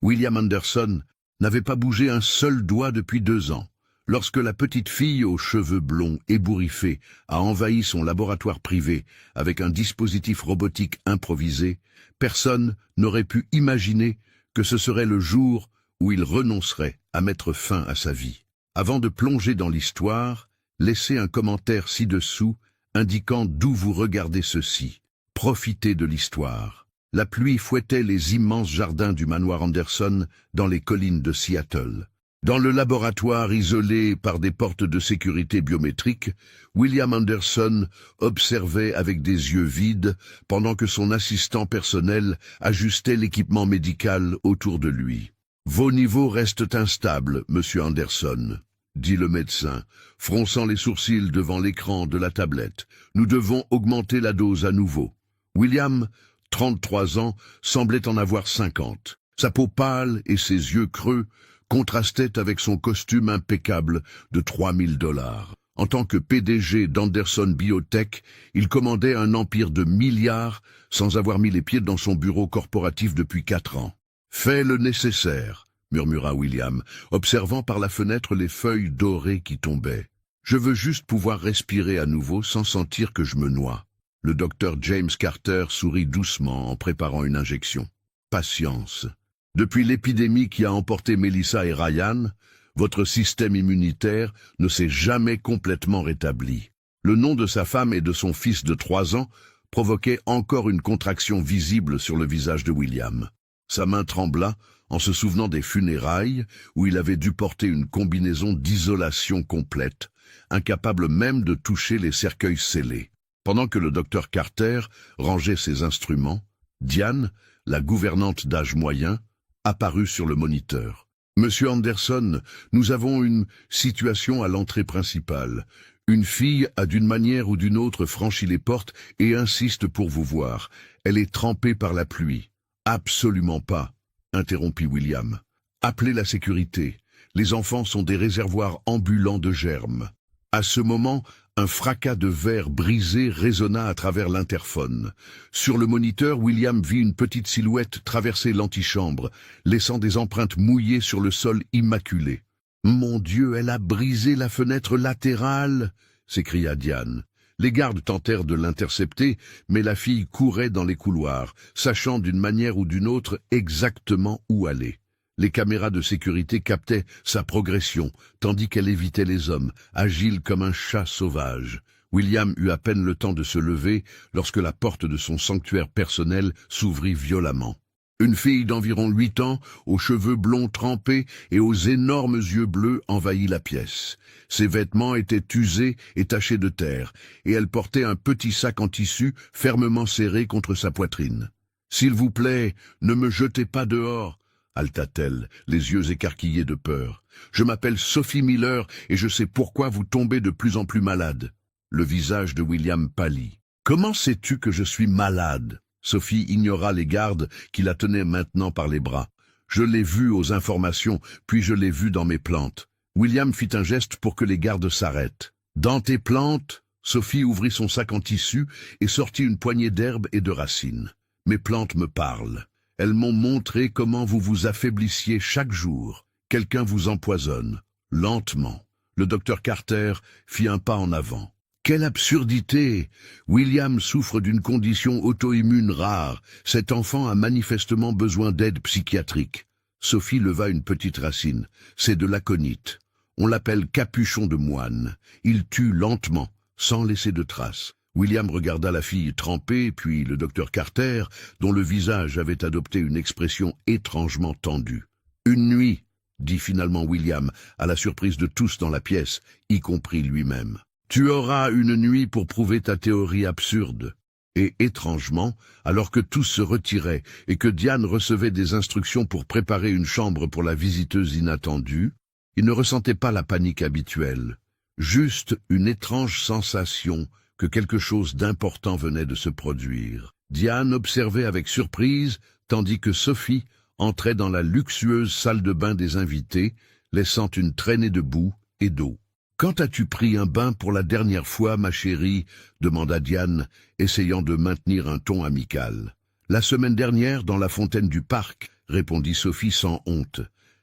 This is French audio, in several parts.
William Anderson n'avait pas bougé un seul doigt depuis 2 ans. Lorsque la petite fille aux cheveux blonds ébouriffés a envahi son laboratoire privé avec un dispositif robotique improvisé, personne n'aurait pu imaginer que ce serait le jour où il renoncerait à mettre fin à sa vie. Avant de plonger dans l'histoire, laissez un commentaire ci-dessous indiquant d'où vous regardez ceci. Profitez de l'histoire. La pluie fouettait les immenses jardins du manoir Anderson dans les collines de Seattle. Dans le laboratoire isolé par des portes de sécurité biométriques, William Anderson observait avec des yeux vides pendant que son assistant personnel ajustait l'équipement médical autour de lui. « Vos niveaux restent instables, monsieur Anderson », dit le médecin, fronçant les sourcils devant l'écran de la tablette. « Nous devons augmenter la dose à nouveau. » William, 33 ans, semblait en avoir 50. Sa peau pâle et ses yeux creux contrastait avec son costume impeccable de $3000. En tant que PDG d'Anderson Biotech, il commandait un empire de milliards sans avoir mis les pieds dans son bureau corporatif depuis 4 ans. « Fais le nécessaire », murmura William, observant par la fenêtre les feuilles dorées qui tombaient. « Je veux juste pouvoir respirer à nouveau sans sentir que je me noie. » Le docteur James Carter sourit doucement en préparant une injection. « Patience. Depuis l'épidémie qui a emporté Melissa et Ryan, votre système immunitaire ne s'est jamais complètement rétabli. » Le nom de sa femme et de son fils de 3 ans provoquait encore une contraction visible sur le visage de William. Sa main trembla en se souvenant des funérailles où il avait dû porter une combinaison d'isolation complète, incapable même de toucher les cercueils scellés. Pendant que le docteur Carter rangeait ses instruments, Diane, la gouvernante d'âge moyen, apparut sur le moniteur. « Monsieur Anderson, nous avons une situation à l'entrée principale. Une fille a d'une manière ou d'une autre franchi les portes et insiste pour vous voir. Elle est trempée par la pluie. »« Absolument pas », interrompit William. « Appelez la sécurité. Les enfants sont des réservoirs ambulants de germes. » À ce moment, un fracas de verre brisé résonna à travers l'interphone. Sur le moniteur, William vit une petite silhouette traverser l'antichambre, laissant des empreintes mouillées sur le sol immaculé. « Mon Dieu, elle a brisé la fenêtre latérale !» s'écria Diane. Les gardes tentèrent de l'intercepter, mais la fille courait dans les couloirs, sachant d'une manière ou d'une autre exactement où aller. Les caméras de sécurité captaient sa progression, tandis qu'elle évitait les hommes, agile comme un chat sauvage. William eut à peine le temps de se lever lorsque la porte de son sanctuaire personnel s'ouvrit violemment. Une fille d'environ 8 ans, aux cheveux blonds trempés et aux énormes yeux bleus, envahit la pièce. Ses vêtements étaient usés et tachés de terre, et elle portait un petit sac en tissu fermement serré contre sa poitrine. « S'il vous plaît, ne me jetez pas dehors !» halta-t-elle, les yeux écarquillés de peur. « Je m'appelle Sophie Miller et je sais pourquoi vous tombez de plus en plus malade. » Le visage de William pâlit. « Comment sais-tu que je suis malade ?» Sophie ignora les gardes qui la tenaient maintenant par les bras. « Je l'ai vu aux informations, puis je l'ai vu dans mes plantes. » William fit un geste pour que les gardes s'arrêtent. « Dans tes plantes ?» Sophie ouvrit son sac en tissu et sortit une poignée d'herbes et de racines. « Mes plantes me parlent. Elles m'ont montré comment vous vous affaiblissiez chaque jour. Quelqu'un vous empoisonne. Lentement. » Le docteur Carter fit un pas en avant. « Quelle absurdité! William souffre d'une condition auto-immune rare. Cet enfant a manifestement besoin d'aide psychiatrique. » Sophie leva une petite racine. « C'est de l'aconite. On l'appelle capuchon de moine. Il tue lentement, sans laisser de traces. » William regarda la fille trempée, puis le docteur Carter, dont le visage avait adopté une expression étrangement tendue. « Une nuit, » dit finalement William, à la surprise de tous dans la pièce, y compris lui-même. « Tu auras une nuit pour prouver ta théorie absurde. » Et étrangement, alors que tous se retiraient et que Diane recevait des instructions pour préparer une chambre pour la visiteuse inattendue, il ne ressentait pas la panique habituelle, juste une étrange sensation que quelque chose d'important venait de se produire. Diane observait avec surprise, tandis que Sophie entrait dans la luxueuse salle de bain des invités, laissant une traînée de boue et d'eau. « Quand as-tu pris un bain pour la dernière fois, ma chérie ?» demanda Diane, essayant de maintenir un ton amical. « La semaine dernière, dans la fontaine du parc, répondit Sophie sans honte.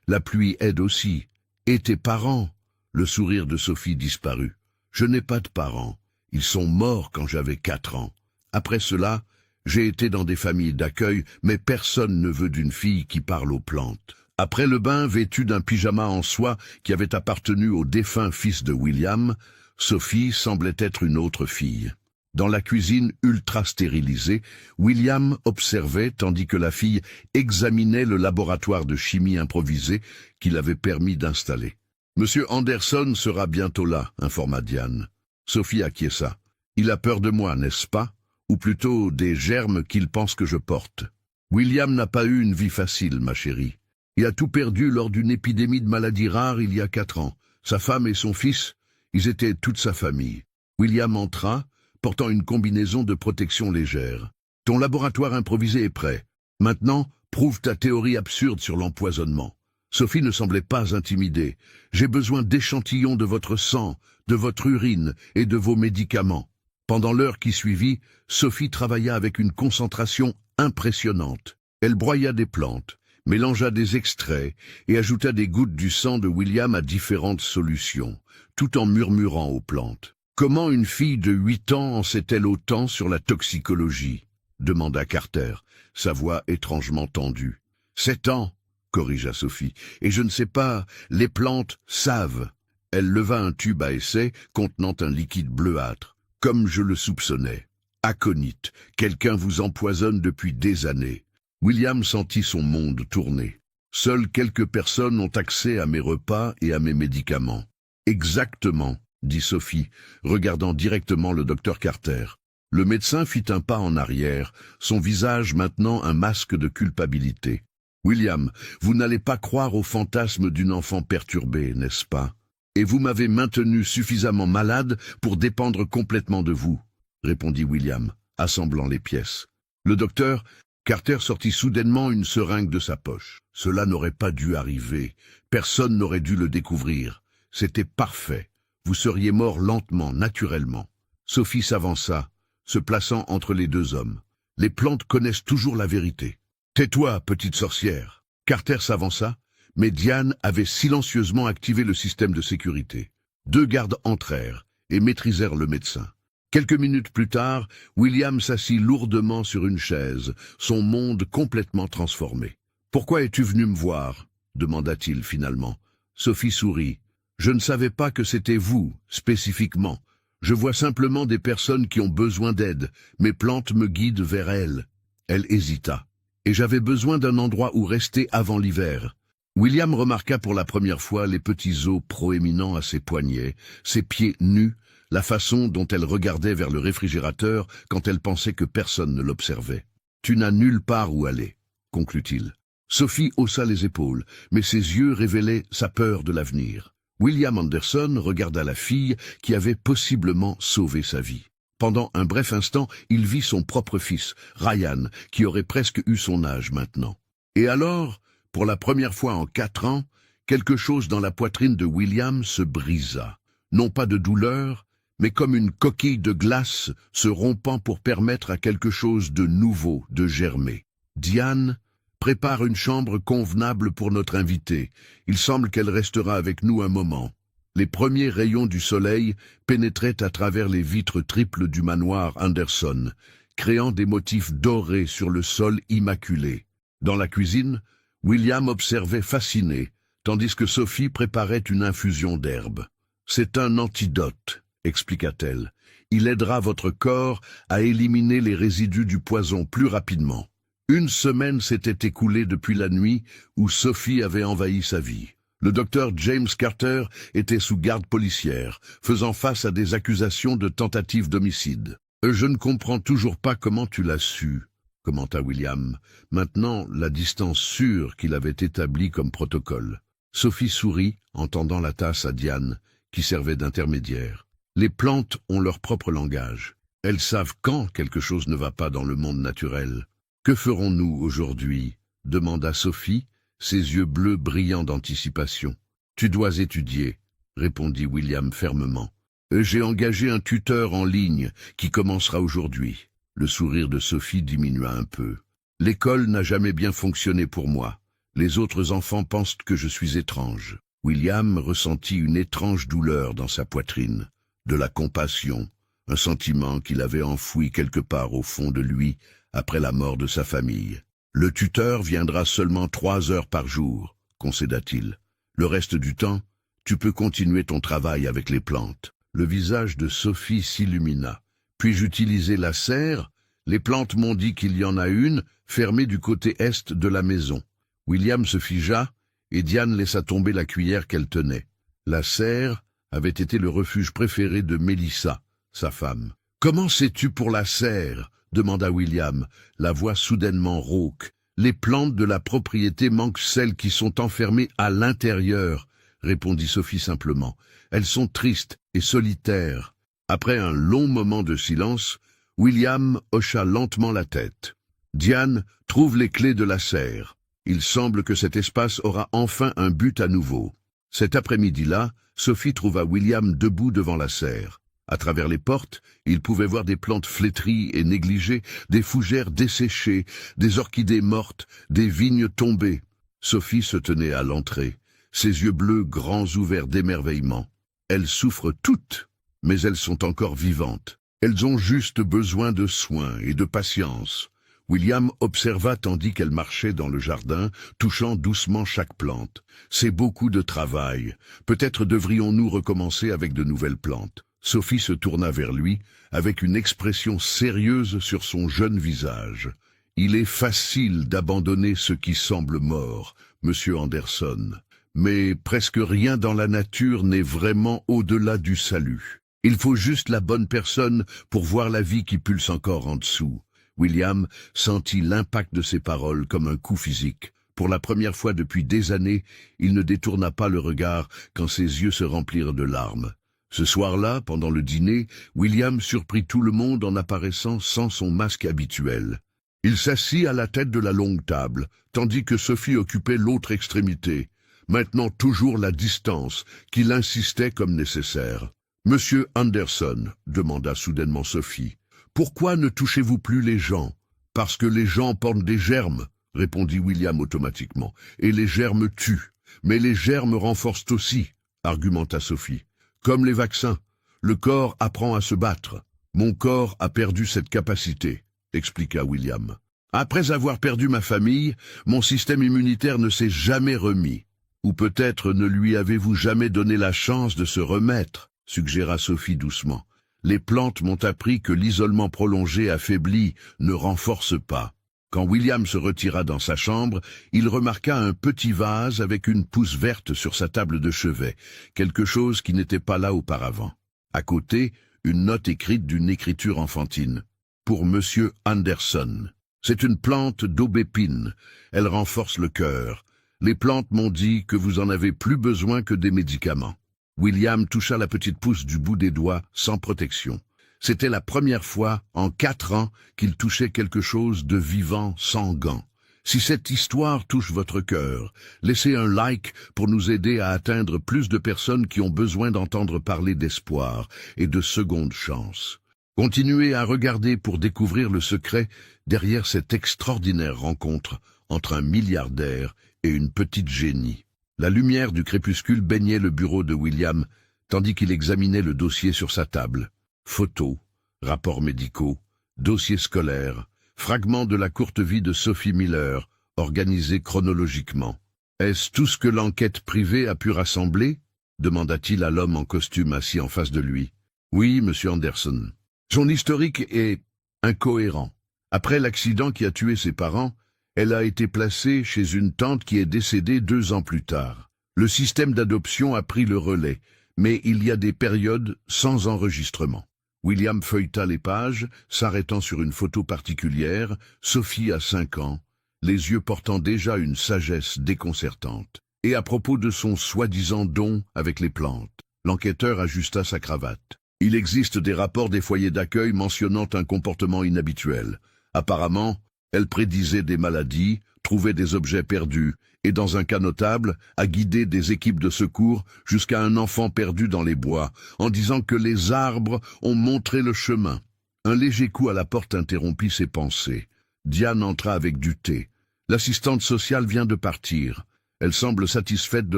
La pluie aide aussi. Et tes parents? Le sourire de Sophie disparut. Je n'ai pas de parents. Ils sont morts quand j'avais 4 ans. Après cela, j'ai été dans des familles d'accueil, mais personne ne veut d'une fille qui parle aux plantes. Après le bain, vêtue d'un pyjama en soie qui avait appartenu au défunt fils de William, Sophie semblait être une autre fille. Dans la cuisine ultra stérilisée, William observait tandis que la fille examinait le laboratoire de chimie improvisé qu'il avait permis d'installer. « Monsieur Anderson sera bientôt là », informa Diane. Sophie acquiesça. « Il a peur de moi, n'est-ce pas? Ou plutôt des germes qu'il pense que je porte. William n'a pas eu une vie facile, ma chérie. Il a tout perdu lors d'une épidémie de maladie rare il y a 4 ans. Sa femme et son fils, ils étaient toute sa famille. William entra, portant une combinaison de protection légère. Ton laboratoire improvisé est prêt. Maintenant, prouve ta théorie absurde sur l'empoisonnement. Sophie ne semblait pas intimidée. J'ai besoin d'échantillons de votre sang, de votre urine et de vos médicaments. Pendant l'heure qui suivit, Sophie travailla avec une concentration impressionnante. Elle broya des plantes, mélangea des extraits et ajouta des gouttes du sang de William à différentes solutions, tout en murmurant aux plantes. « Comment une fille de 8 ans en sait-elle autant sur la toxicologie ?» demanda Carter, sa voix étrangement tendue. « 7 ans, corrigea Sophie, et je ne sais pas, les plantes savent. » Elle leva un tube à essai contenant un liquide bleuâtre. « Comme je le soupçonnais. Aconite, quelqu'un vous empoisonne depuis des années. » William sentit son monde tourner. Seules quelques personnes ont accès à mes repas et à mes médicaments. « Exactement, » dit Sophie, regardant directement le docteur Carter. Le médecin fit un pas en arrière, son visage maintenant un masque de culpabilité. « William, vous n'allez pas croire au fantasme d'une enfant perturbée, n'est-ce pas? Et vous m'avez maintenu suffisamment malade pour dépendre complètement de vous, » répondit William, assemblant les pièces. Le docteur Carter sortit soudainement une seringue de sa poche. Cela n'aurait pas dû arriver. Personne n'aurait dû le découvrir. C'était parfait. Vous seriez mort lentement, naturellement. Sophie s'avança, se plaçant entre les deux hommes. Les plantes connaissent toujours la vérité. Tais-toi, petite sorcière. Carter s'avança, mais Diane avait silencieusement activé le système de sécurité. 2 gardes entrèrent et maîtrisèrent le médecin. Quelques minutes plus tard, William s'assit lourdement sur une chaise, son monde complètement transformé. « Pourquoi es-tu venu me voir ?» demanda-t-il finalement. Sophie sourit. « Je ne savais pas que c'était vous, spécifiquement. Je vois simplement des personnes qui ont besoin d'aide. Mes plantes me guident vers elles. » Elle hésita. « Et j'avais besoin d'un endroit où rester avant l'hiver. » William remarqua pour la première fois les petits os proéminents à ses poignets, ses pieds nus, la façon dont elle regardait vers le réfrigérateur quand elle pensait que personne ne l'observait. « Tu n'as nulle part où aller, » conclut-il. Sophie haussa les épaules, mais ses yeux révélaient sa peur de l'avenir. William Anderson regarda la fille qui avait possiblement sauvé sa vie. Pendant un bref instant, il vit son propre fils, Ryan, qui aurait presque eu son âge maintenant. Et alors, pour la première fois en 4 ans, quelque chose dans la poitrine de William se brisa. Non pas de douleur, mais comme une coquille de glace se rompant pour permettre à quelque chose de nouveau de germer. « Diane, prépare une chambre convenable pour notre invitée. Il semble qu'elle restera avec nous un moment. » Les premiers rayons du soleil pénétraient à travers les vitres triples du manoir Anderson, créant des motifs dorés sur le sol immaculé. Dans la cuisine, William observait fasciné, tandis que Sophie préparait une infusion d'herbes. « C'est un antidote, » expliqua-t-elle. « Il aidera votre corps à éliminer les résidus du poison plus rapidement. » 1 semaine s'était écoulée depuis la nuit où Sophie avait envahi sa vie. Le docteur James Carter était sous garde policière, faisant face à des accusations de tentative d'homicide. « Je ne comprends toujours pas comment tu l'as su, » commenta William, maintenant la distance sûre qu'il avait établie comme protocole. Sophie sourit en tendant la tasse à Diane, qui servait d'intermédiaire. Les plantes ont leur propre langage. Elles savent quand quelque chose ne va pas dans le monde naturel. « Que ferons-nous aujourd'hui ?» demanda Sophie, ses yeux bleus brillant d'anticipation. « Tu dois étudier, » répondit William fermement. « J'ai engagé un tuteur en ligne qui commencera aujourd'hui. » Le sourire de Sophie diminua un peu. L'école n'a jamais bien fonctionné pour moi. Les autres enfants pensent que je suis étrange. William ressentit une étrange douleur dans sa poitrine, de la compassion, un sentiment qu'il avait enfoui quelque part au fond de lui après la mort de sa famille. Le tuteur viendra seulement 3 heures par jour, concéda-t-il. Le reste du temps, tu peux continuer ton travail avec les plantes. Le visage de Sophie s'illumina. Puis-je utiliser la serre? Les plantes m'ont dit qu'il y en a une, fermée du côté est de la maison. William se figea, et Diane laissa tomber la cuillère qu'elle tenait. La serre avait été le refuge préféré de Mélissa, sa femme. « Comment sais-tu pour la serre ?» demanda William, la voix soudainement rauque. « Les plantes de la propriété manquent celles qui sont enfermées à l'intérieur, » répondit Sophie simplement. « Elles sont tristes et solitaires. » Après un long moment de silence, William hocha lentement la tête. « Diane, trouve les clés de la serre. Il semble que cet espace aura enfin un but à nouveau. » Cet après-midi-là, Sophie trouva William debout devant la serre. À travers les portes, il pouvait voir des plantes flétries et négligées, des fougères desséchées, des orchidées mortes, des vignes tombées. Sophie se tenait à l'entrée, ses yeux bleus grands ouverts d'émerveillement. Elles souffrent toutes, mais elles sont encore vivantes. Elles ont juste besoin de soins et de patience. William observa tandis qu'elle marchait dans le jardin, touchant doucement chaque plante. « C'est beaucoup de travail. Peut-être devrions-nous recommencer avec de nouvelles plantes. » Sophie se tourna vers lui, avec une expression sérieuse sur son jeune visage. « Il est facile d'abandonner ce qui semble mort, monsieur Anderson. Mais presque rien dans la nature n'est vraiment au-delà du salut. Il faut juste la bonne personne pour voir la vie qui pulse encore en dessous. » William sentit l'impact de ses paroles comme un coup physique. Pour la première fois depuis des années, il ne détourna pas le regard quand ses yeux se remplirent de larmes. Ce soir-là, pendant le dîner, William surprit tout le monde en apparaissant sans son masque habituel. Il s'assit à la tête de la longue table, tandis que Sophie occupait l'autre extrémité, maintenant toujours la distance, qu'il insistait comme nécessaire. « Monsieur Anderson, » demanda soudainement Sophie, « pourquoi ne touchez-vous plus les gens ?»« Parce que les gens portent des germes, » répondit William automatiquement, « et les germes tuent. Mais les germes renforcent aussi, » argumenta Sophie. « Comme les vaccins, le corps apprend à se battre. Mon corps a perdu cette capacité, » expliqua William. « Après avoir perdu ma famille, mon système immunitaire ne s'est jamais remis. Ou peut-être ne lui avez-vous jamais donné la chance de se remettre, » suggéra Sophie doucement. « Les plantes m'ont appris que l'isolement prolongé affaibli ne renforce pas. » Quand William se retira dans sa chambre, il remarqua un petit vase avec une pousse verte sur sa table de chevet, quelque chose qui n'était pas là auparavant. À côté, une note écrite d'une écriture enfantine. « Pour Monsieur Anderson. C'est une plante d'aubépine. Elle renforce le cœur. Les plantes m'ont dit que vous en avez plus besoin que des médicaments. » William toucha la petite pousse du bout des doigts, sans protection. C'était la première fois en 4 ans qu'il touchait quelque chose de vivant sans gants. Si cette histoire touche votre cœur, laissez un like pour nous aider à atteindre plus de personnes qui ont besoin d'entendre parler d'espoir et de seconde chance. Continuez à regarder pour découvrir le secret derrière cette extraordinaire rencontre entre un milliardaire et une petite génie. La lumière du crépuscule baignait le bureau de William, tandis qu'il examinait le dossier sur sa table. Photos, rapports médicaux, dossiers scolaires, fragments de la courte vie de Sophie Miller, organisés chronologiquement. « Est-ce tout ce que l'enquête privée a pu rassembler ?» demanda-t-il à l'homme en costume assis en face de lui. « Oui, monsieur Anderson. Son historique est incohérent. Après l'accident qui a tué ses parents, elle a été placée chez une tante qui est décédée 2 ans plus tard. Le système d'adoption a pris le relais, mais il y a des périodes sans enregistrement. » William feuilleta les pages, s'arrêtant sur une photo particulière, Sophie à 5 ans, les yeux portant déjà une sagesse déconcertante. Et à propos de son soi-disant don avec les plantes, l'enquêteur ajusta sa cravate. Il existe des rapports des foyers d'accueil mentionnant un comportement inhabituel. Apparemment, elle prédisait des maladies, trouvait des objets perdus, et dans un cas notable, a guidé des équipes de secours jusqu'à un enfant perdu dans les bois, en disant que les arbres ont montré le chemin. Un léger coup à la porte interrompit ses pensées. Diane entra avec du thé. L'assistante sociale vient de partir. Elle semble satisfaite de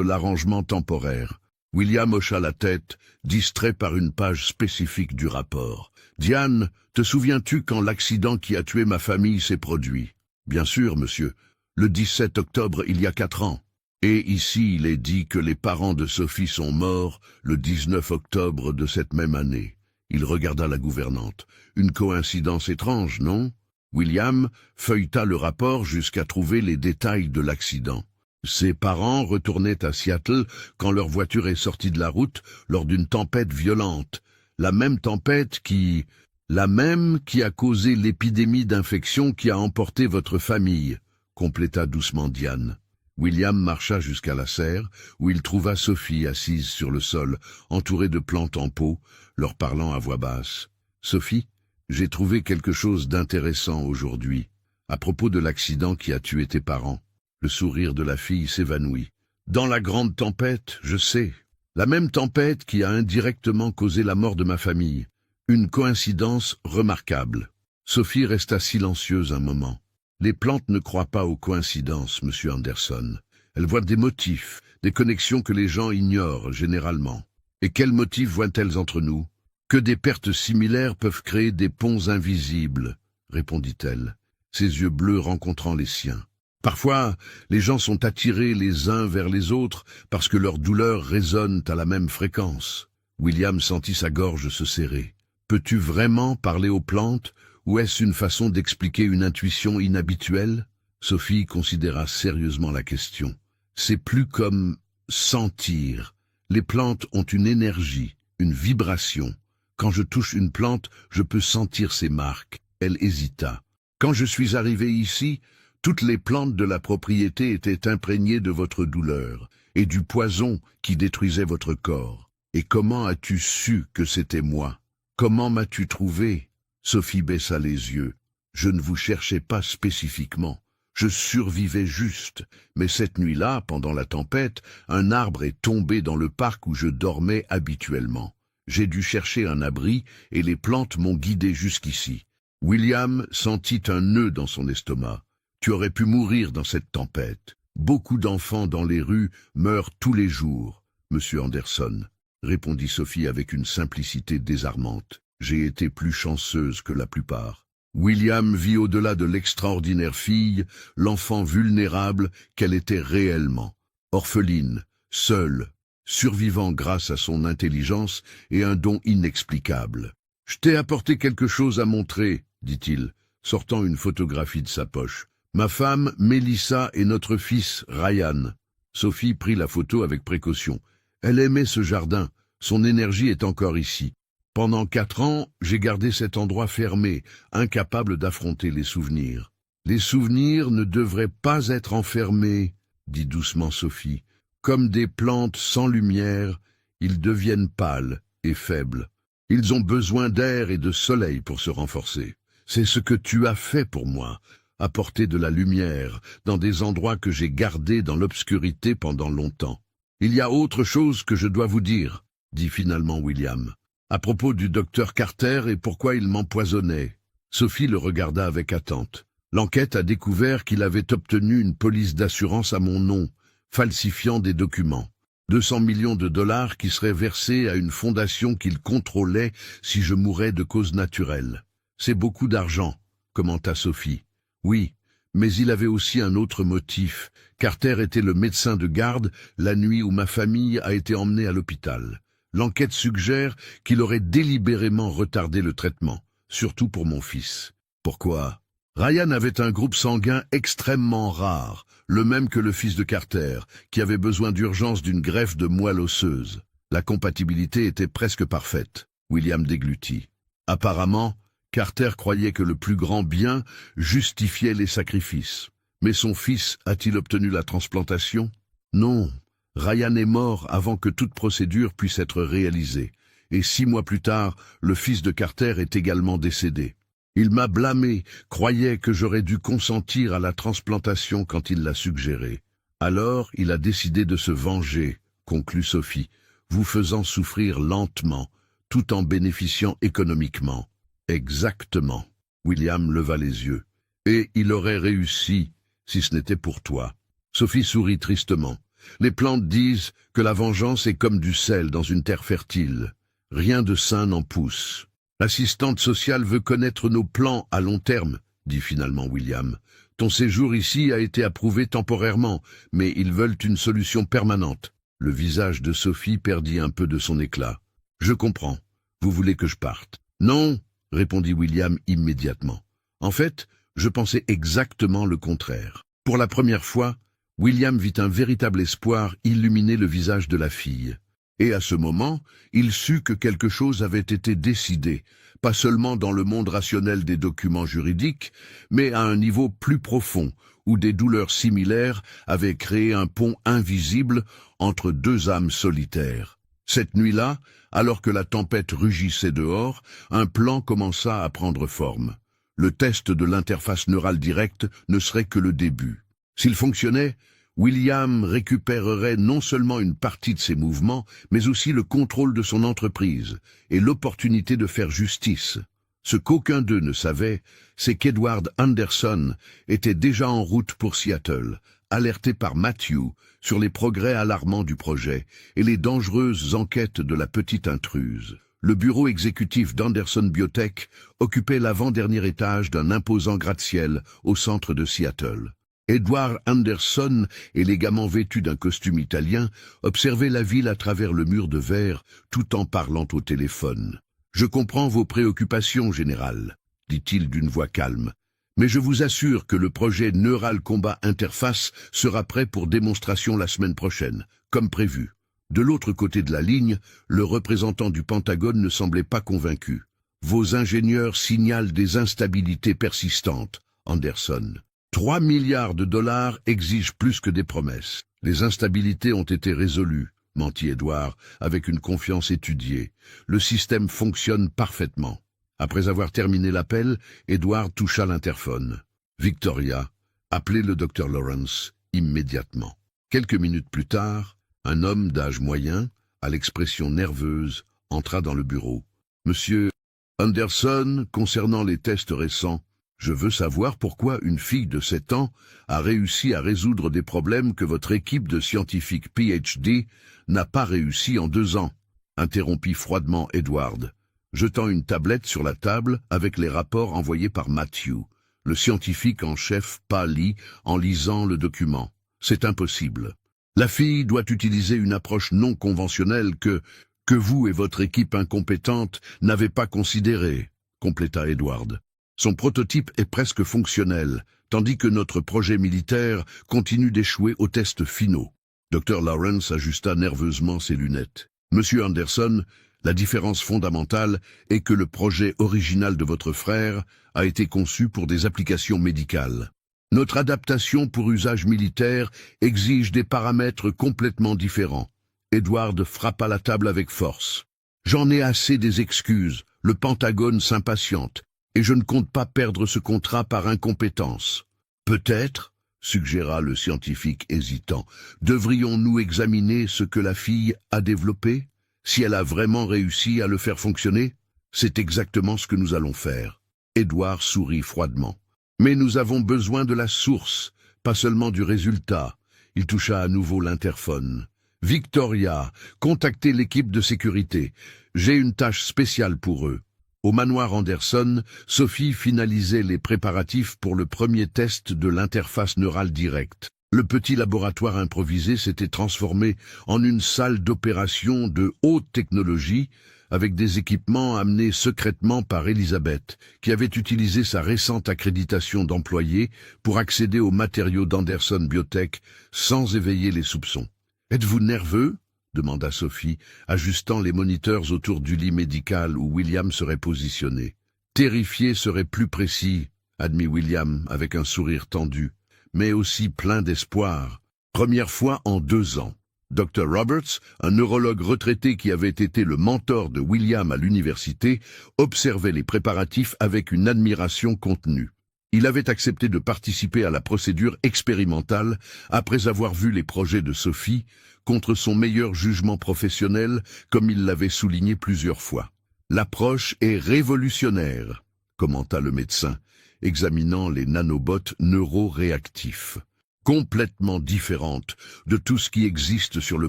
l'arrangement temporaire. William hocha la tête, distrait par une page spécifique du rapport. « Diane, te souviens-tu quand l'accident qui a tué ma famille s'est produit ?»« Bien sûr, monsieur. Le 17 octobre, il y a 4 ans. Et ici, il est dit que les parents de Sophie sont morts le 19 octobre de cette même année. » Il regarda la gouvernante. « Une coïncidence étrange, non ?» William feuilleta le rapport jusqu'à trouver les détails de l'accident. Ses parents retournaient à Seattle quand leur voiture est sortie de la route lors d'une tempête violente. La même tempête qui a causé l'épidémie d'infection qui a emporté votre famille, compléta doucement Diane. William marcha jusqu'à la serre, où il trouva Sophie assise sur le sol, entourée de plantes en pot, leur parlant à voix basse. « Sophie, j'ai trouvé quelque chose d'intéressant aujourd'hui, à propos de l'accident qui a tué tes parents. » Le sourire de la fille s'évanouit. « Dans la grande tempête, je sais. La même tempête qui a indirectement causé la mort de ma famille. Une coïncidence remarquable. » Sophie resta silencieuse un moment. Les plantes ne croient pas aux coïncidences, monsieur Anderson. Elles voient des motifs, des connexions que les gens ignorent généralement. Et quels motifs voient-elles entre nous? Que des pertes similaires peuvent créer des ponts invisibles, répondit-elle, ses yeux bleus rencontrant les siens. Parfois, les gens sont attirés les uns vers les autres parce que leurs douleurs résonnent à la même fréquence. William sentit sa gorge se serrer. Peux-tu vraiment parler aux plantes, ou est-ce une façon d'expliquer une intuition inhabituelle? Sophie considéra sérieusement la question. C'est plus comme sentir. Les plantes ont une énergie, une vibration. Quand je touche une plante, je peux sentir ses marques. Elle hésita. Quand je suis arrivé ici, toutes les plantes de la propriété étaient imprégnées de votre douleur et du poison qui détruisait votre corps. Et comment as-tu su que c'était moi? Comment m'as-tu trouvé? Sophie baissa les yeux. Je ne vous cherchais pas spécifiquement. Je survivais juste. Mais cette nuit-là, pendant la tempête, un arbre est tombé dans le parc où je dormais habituellement. J'ai dû chercher un abri et les plantes m'ont guidé jusqu'ici. William sentit un nœud dans son estomac. Tu aurais pu mourir dans cette tempête. Beaucoup d'enfants dans les rues meurent tous les jours, monsieur Anderson, répondit Sophie avec une simplicité désarmante. J'ai été plus chanceuse que la plupart. William vit au-delà de l'extraordinaire fille, l'enfant vulnérable qu'elle était réellement. Orpheline, seule, survivant grâce à son intelligence et un don inexplicable. « Je t'ai apporté quelque chose à montrer, » dit-il, sortant une photographie de sa poche. « Ma femme, Mélissa, et notre fils, Ryan. » Sophie prit la photo avec précaution. Elle aimait ce jardin, son énergie est encore ici. Pendant 4 ans, j'ai gardé cet endroit fermé, incapable d'affronter les souvenirs. « Les souvenirs ne devraient pas être enfermés, » dit doucement Sophie. « Comme des plantes sans lumière, ils deviennent pâles et faibles. Ils ont besoin d'air et de soleil pour se renforcer. C'est ce que tu as fait pour moi. Apporter de la lumière dans des endroits que j'ai gardés dans l'obscurité pendant longtemps. Il y a autre chose que je dois vous dire, dit finalement William, à propos du docteur Carter et pourquoi il m'empoisonnait. » Sophie le regarda avec attente. L'enquête a découvert qu'il avait obtenu une police d'assurance à mon nom, falsifiant des documents. 200 millions de dollars qui seraient versés à une fondation qu'il contrôlait si je mourais de cause naturelle. C'est beaucoup d'argent, commenta Sophie. Oui, mais il avait aussi un autre motif. Carter était le médecin de garde la nuit où ma famille a été emmenée à l'hôpital. L'enquête suggère qu'il aurait délibérément retardé le traitement, surtout pour mon fils. Pourquoi? Ryan avait un groupe sanguin extrêmement rare, le même que le fils de Carter, qui avait besoin d'urgence d'une greffe de moelle osseuse. La compatibilité était presque parfaite. William déglutit. Apparemment, Carter croyait que le plus grand bien justifiait les sacrifices. Mais son fils a-t-il obtenu la transplantation? Non, Ryan est mort avant que toute procédure puisse être réalisée. Et 6 mois plus tard, le fils de Carter est également décédé. Il m'a blâmé, croyait que j'aurais dû consentir à la transplantation quand il l'a suggéré. Alors, il a décidé de se venger, conclut Sophie, vous faisant souffrir lentement, tout en bénéficiant économiquement. Exactement. William leva les yeux. Et il aurait réussi, si ce n'était pour toi. Sophie sourit tristement. Les plantes disent que la vengeance est comme du sel dans une terre fertile. Rien de sain n'en pousse. L'assistante sociale veut connaître nos plans à long terme, dit finalement William. Ton séjour ici a été approuvé temporairement, mais ils veulent une solution permanente. Le visage de Sophie perdit un peu de son éclat. Je comprends. Vous voulez que je parte? Non, répondit William immédiatement. En fait, je pensais exactement le contraire. Pour la première fois, William vit un véritable espoir illuminer le visage de la fille. Et à ce moment, il sut que quelque chose avait été décidé, pas seulement dans le monde rationnel des documents juridiques, mais à un niveau plus profond, où des douleurs similaires avaient créé un pont invisible entre deux âmes solitaires. Cette nuit-là, alors que la tempête rugissait dehors, un plan commença à prendre forme. Le test de l'interface neurale directe ne serait que le début. S'il fonctionnait, William récupérerait non seulement une partie de ses mouvements, mais aussi le contrôle de son entreprise et l'opportunité de faire justice. Ce qu'aucun d'eux ne savait, c'est qu'Edward Anderson était déjà en route pour Seattle, alerté par Matthew sur les progrès alarmants du projet et les dangereuses enquêtes de la petite intruse. Le bureau exécutif d'Anderson Biotech occupait l'avant-dernier étage d'un imposant gratte-ciel au centre de Seattle. Edward Anderson, élégamment vêtu d'un costume italien, observait la ville à travers le mur de verre, tout en parlant au téléphone. « Je comprends vos préoccupations, général, » dit-il d'une voix calme. « Mais je vous assure que le projet Neural Combat Interface sera prêt pour démonstration la semaine prochaine, comme prévu. » De l'autre côté de la ligne, le représentant du Pentagone ne semblait pas convaincu. « Vos ingénieurs signalent des instabilités persistantes, Anderson. 3 milliards de dollars exigent plus que des promesses. Les instabilités ont été résolues, mentit Edward, avec une confiance étudiée. Le système fonctionne parfaitement. Après avoir terminé l'appel, Edward toucha l'interphone. Victoria, appelez le Dr Lawrence immédiatement. Quelques minutes plus tard, un homme d'âge moyen, à l'expression nerveuse, entra dans le bureau. Monsieur Anderson, concernant les tests récents, je veux savoir pourquoi une fille de 7 ans a réussi à résoudre des problèmes que votre équipe de scientifiques PhD n'a pas réussi en 2 ans, interrompit froidement Edward, jetant une tablette sur la table avec les rapports envoyés par Matthew. Le scientifique en chef pâlit en lisant le document. C'est impossible. La fille doit utiliser une approche non conventionnelle que vous et votre équipe incompétente n'avez pas considérée, compléta Edward. Son prototype est presque fonctionnel, tandis que notre projet militaire continue d'échouer aux tests finaux. Dr Lawrence ajusta nerveusement ses lunettes. Monsieur Anderson, la différence fondamentale est que le projet original de votre frère a été conçu pour des applications médicales. Notre adaptation pour usage militaire exige des paramètres complètement différents. Edward frappa la table avec force. J'en ai assez des excuses, le Pentagone s'impatiente, et je ne compte pas perdre ce contrat par incompétence. Peut-être, suggéra le scientifique hésitant, devrions-nous examiner ce que la fille a développé? Si elle a vraiment réussi à le faire fonctionner? C'est exactement ce que nous allons faire. Edward sourit froidement. Mais nous avons besoin de la source, pas seulement du résultat. Il toucha à nouveau l'interphone. Victoria, contactez l'équipe de sécurité. J'ai une tâche spéciale pour eux. Au manoir Anderson, Sophie finalisait les préparatifs pour le premier test de l'interface neurale directe. Le petit laboratoire improvisé s'était transformé en une salle d'opération de haute technologie, avec des équipements amenés secrètement par Elisabeth, qui avait utilisé sa récente accréditation d'employé pour accéder aux matériaux d'Anderson Biotech sans éveiller les soupçons. « Êtes-vous nerveux ?» demanda Sophie, ajustant les moniteurs autour du lit médical où William serait positionné. « Terrifié serait plus précis, » admit William avec un sourire tendu, mais aussi plein d'espoir. Première fois en 2 ans. Dr Roberts, un neurologue retraité qui avait été le mentor de William à l'université, observait les préparatifs avec une admiration contenue. Il avait accepté de participer à la procédure expérimentale après avoir vu les projets de Sophie, contre son meilleur jugement professionnel, comme il l'avait souligné plusieurs fois. « L'approche est révolutionnaire », commenta le médecin, examinant les nanobots neuroréactifs. Complètement différente de tout ce qui existe sur le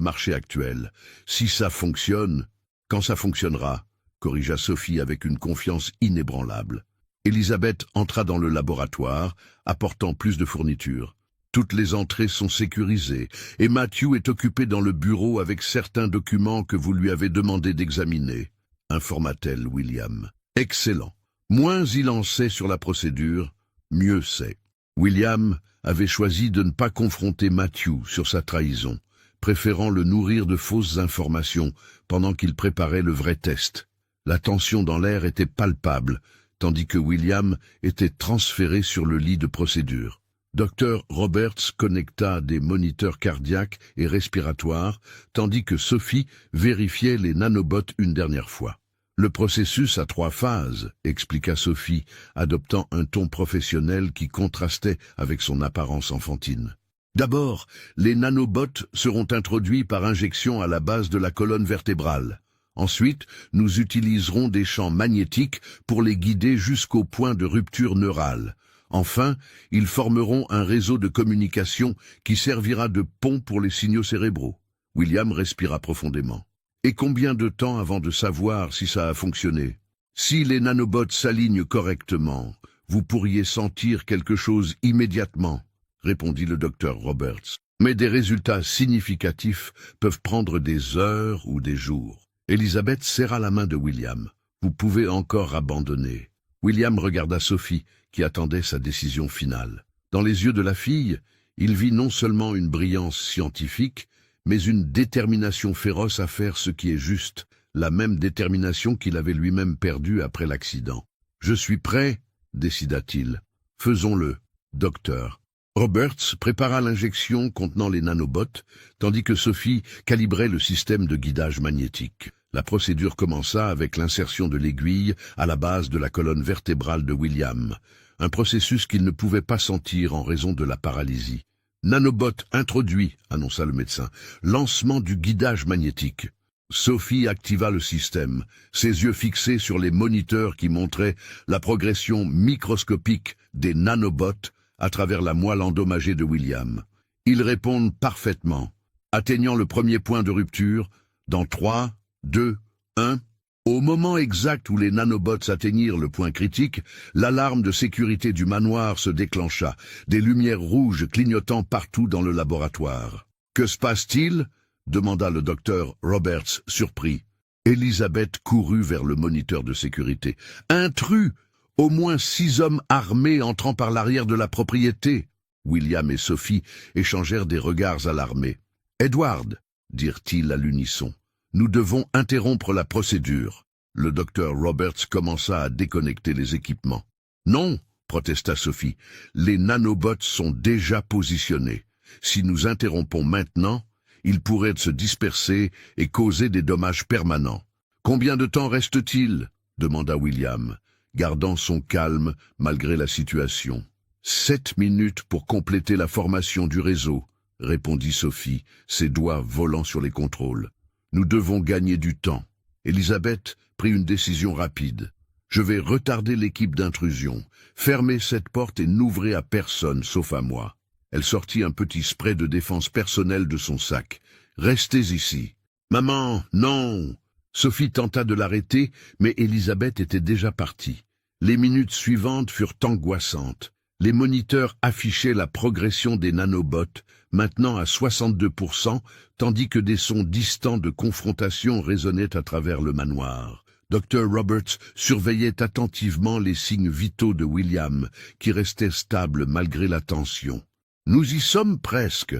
marché actuel. Si ça fonctionne, quand ça fonctionnera, corrigea Sophie avec une confiance inébranlable. Elisabeth entra dans le laboratoire, apportant plus de fournitures. Toutes les entrées sont sécurisées, et Matthew est occupé dans le bureau avec certains documents que vous lui avez demandé d'examiner, informa-t-elle William. Excellent. Moins il en sait sur la procédure, mieux c'est. William avait choisi de ne pas confronter Matthew sur sa trahison, préférant le nourrir de fausses informations pendant qu'il préparait le vrai test. La tension dans l'air était palpable, tandis que William était transféré sur le lit de procédure. Dr Roberts connecta des moniteurs cardiaques et respiratoires, tandis que Sophie vérifiait les nanobots une dernière fois. Le processus a 3 phases, expliqua Sophie, adoptant un ton professionnel qui contrastait avec son apparence enfantine. D'abord, les nanobots seront introduits par injection à la base de la colonne vertébrale. Ensuite, nous utiliserons des champs magnétiques pour les guider jusqu'au point de rupture neurale. Enfin, ils formeront un réseau de communication qui servira de pont pour les signaux cérébraux. William respira profondément. Et combien de temps avant de savoir si ça a fonctionné? Si les nanobots s'alignent correctement, vous pourriez sentir quelque chose immédiatement, répondit le docteur Roberts. Mais des résultats significatifs peuvent prendre des heures ou des jours. Elisabeth serra la main de William. Vous pouvez encore abandonner. William regarda Sophie, qui attendait sa décision finale. Dans les yeux de la fille, il vit non seulement une brillance scientifique, mais une détermination féroce à faire ce qui est juste, la même détermination qu'il avait lui-même perdue après l'accident. « Je suis prêt », décida-t-il. « Faisons-le, docteur. » Roberts prépara l'injection contenant les nanobots, tandis que Sophie calibrait le système de guidage magnétique. La procédure commença avec l'insertion de l'aiguille à la base de la colonne vertébrale de William, un processus qu'il ne pouvait pas sentir en raison de la paralysie. Nanobot introduit, annonça le médecin. Lancement du guidage magnétique. Sophie activa le système, ses yeux fixés sur les moniteurs qui montraient la progression microscopique des nanobots à travers la moelle endommagée de William. Ils répondent parfaitement, atteignant le premier point de rupture dans 3, 2, 1. Au moment exact où les nanobots atteignirent le point critique, l'alarme de sécurité du manoir se déclencha, des lumières rouges clignotant partout dans le laboratoire. « Que se passe-t-il » demanda le docteur Roberts, surpris. Elisabeth courut vers le moniteur de sécurité. « Intrus ! Au moins 6 hommes armés entrant par l'arrière de la propriété !» William et Sophie échangèrent des regards alarmés. « Edward !» dirent-ils à l'unisson. Nous devons interrompre la procédure. Le docteur Roberts commença à déconnecter les équipements. Non, protesta Sophie, les nanobots sont déjà positionnés. Si nous interrompons maintenant, ils pourraient se disperser et causer des dommages permanents. Combien de temps reste-t-il? Demanda William, gardant son calme malgré la situation. 7 minutes pour compléter la formation du réseau, répondit Sophie, ses doigts volant sur les contrôles. Nous devons gagner du temps. Elisabeth prit une décision rapide. Je vais retarder l'équipe d'intrusion. Fermez cette porte et n'ouvrez à personne sauf à moi. Elle sortit un petit spray de défense personnelle de son sac. Restez ici. Maman, non! Sophie tenta de l'arrêter, mais Elisabeth était déjà partie. Les minutes suivantes furent angoissantes. Les moniteurs affichaient la progression des nanobots, maintenant à 62%, tandis que des sons distants de confrontation résonnaient à travers le manoir. Dr Roberts surveillait attentivement les signes vitaux de William, qui restait stable malgré la tension. « Nous y sommes presque »,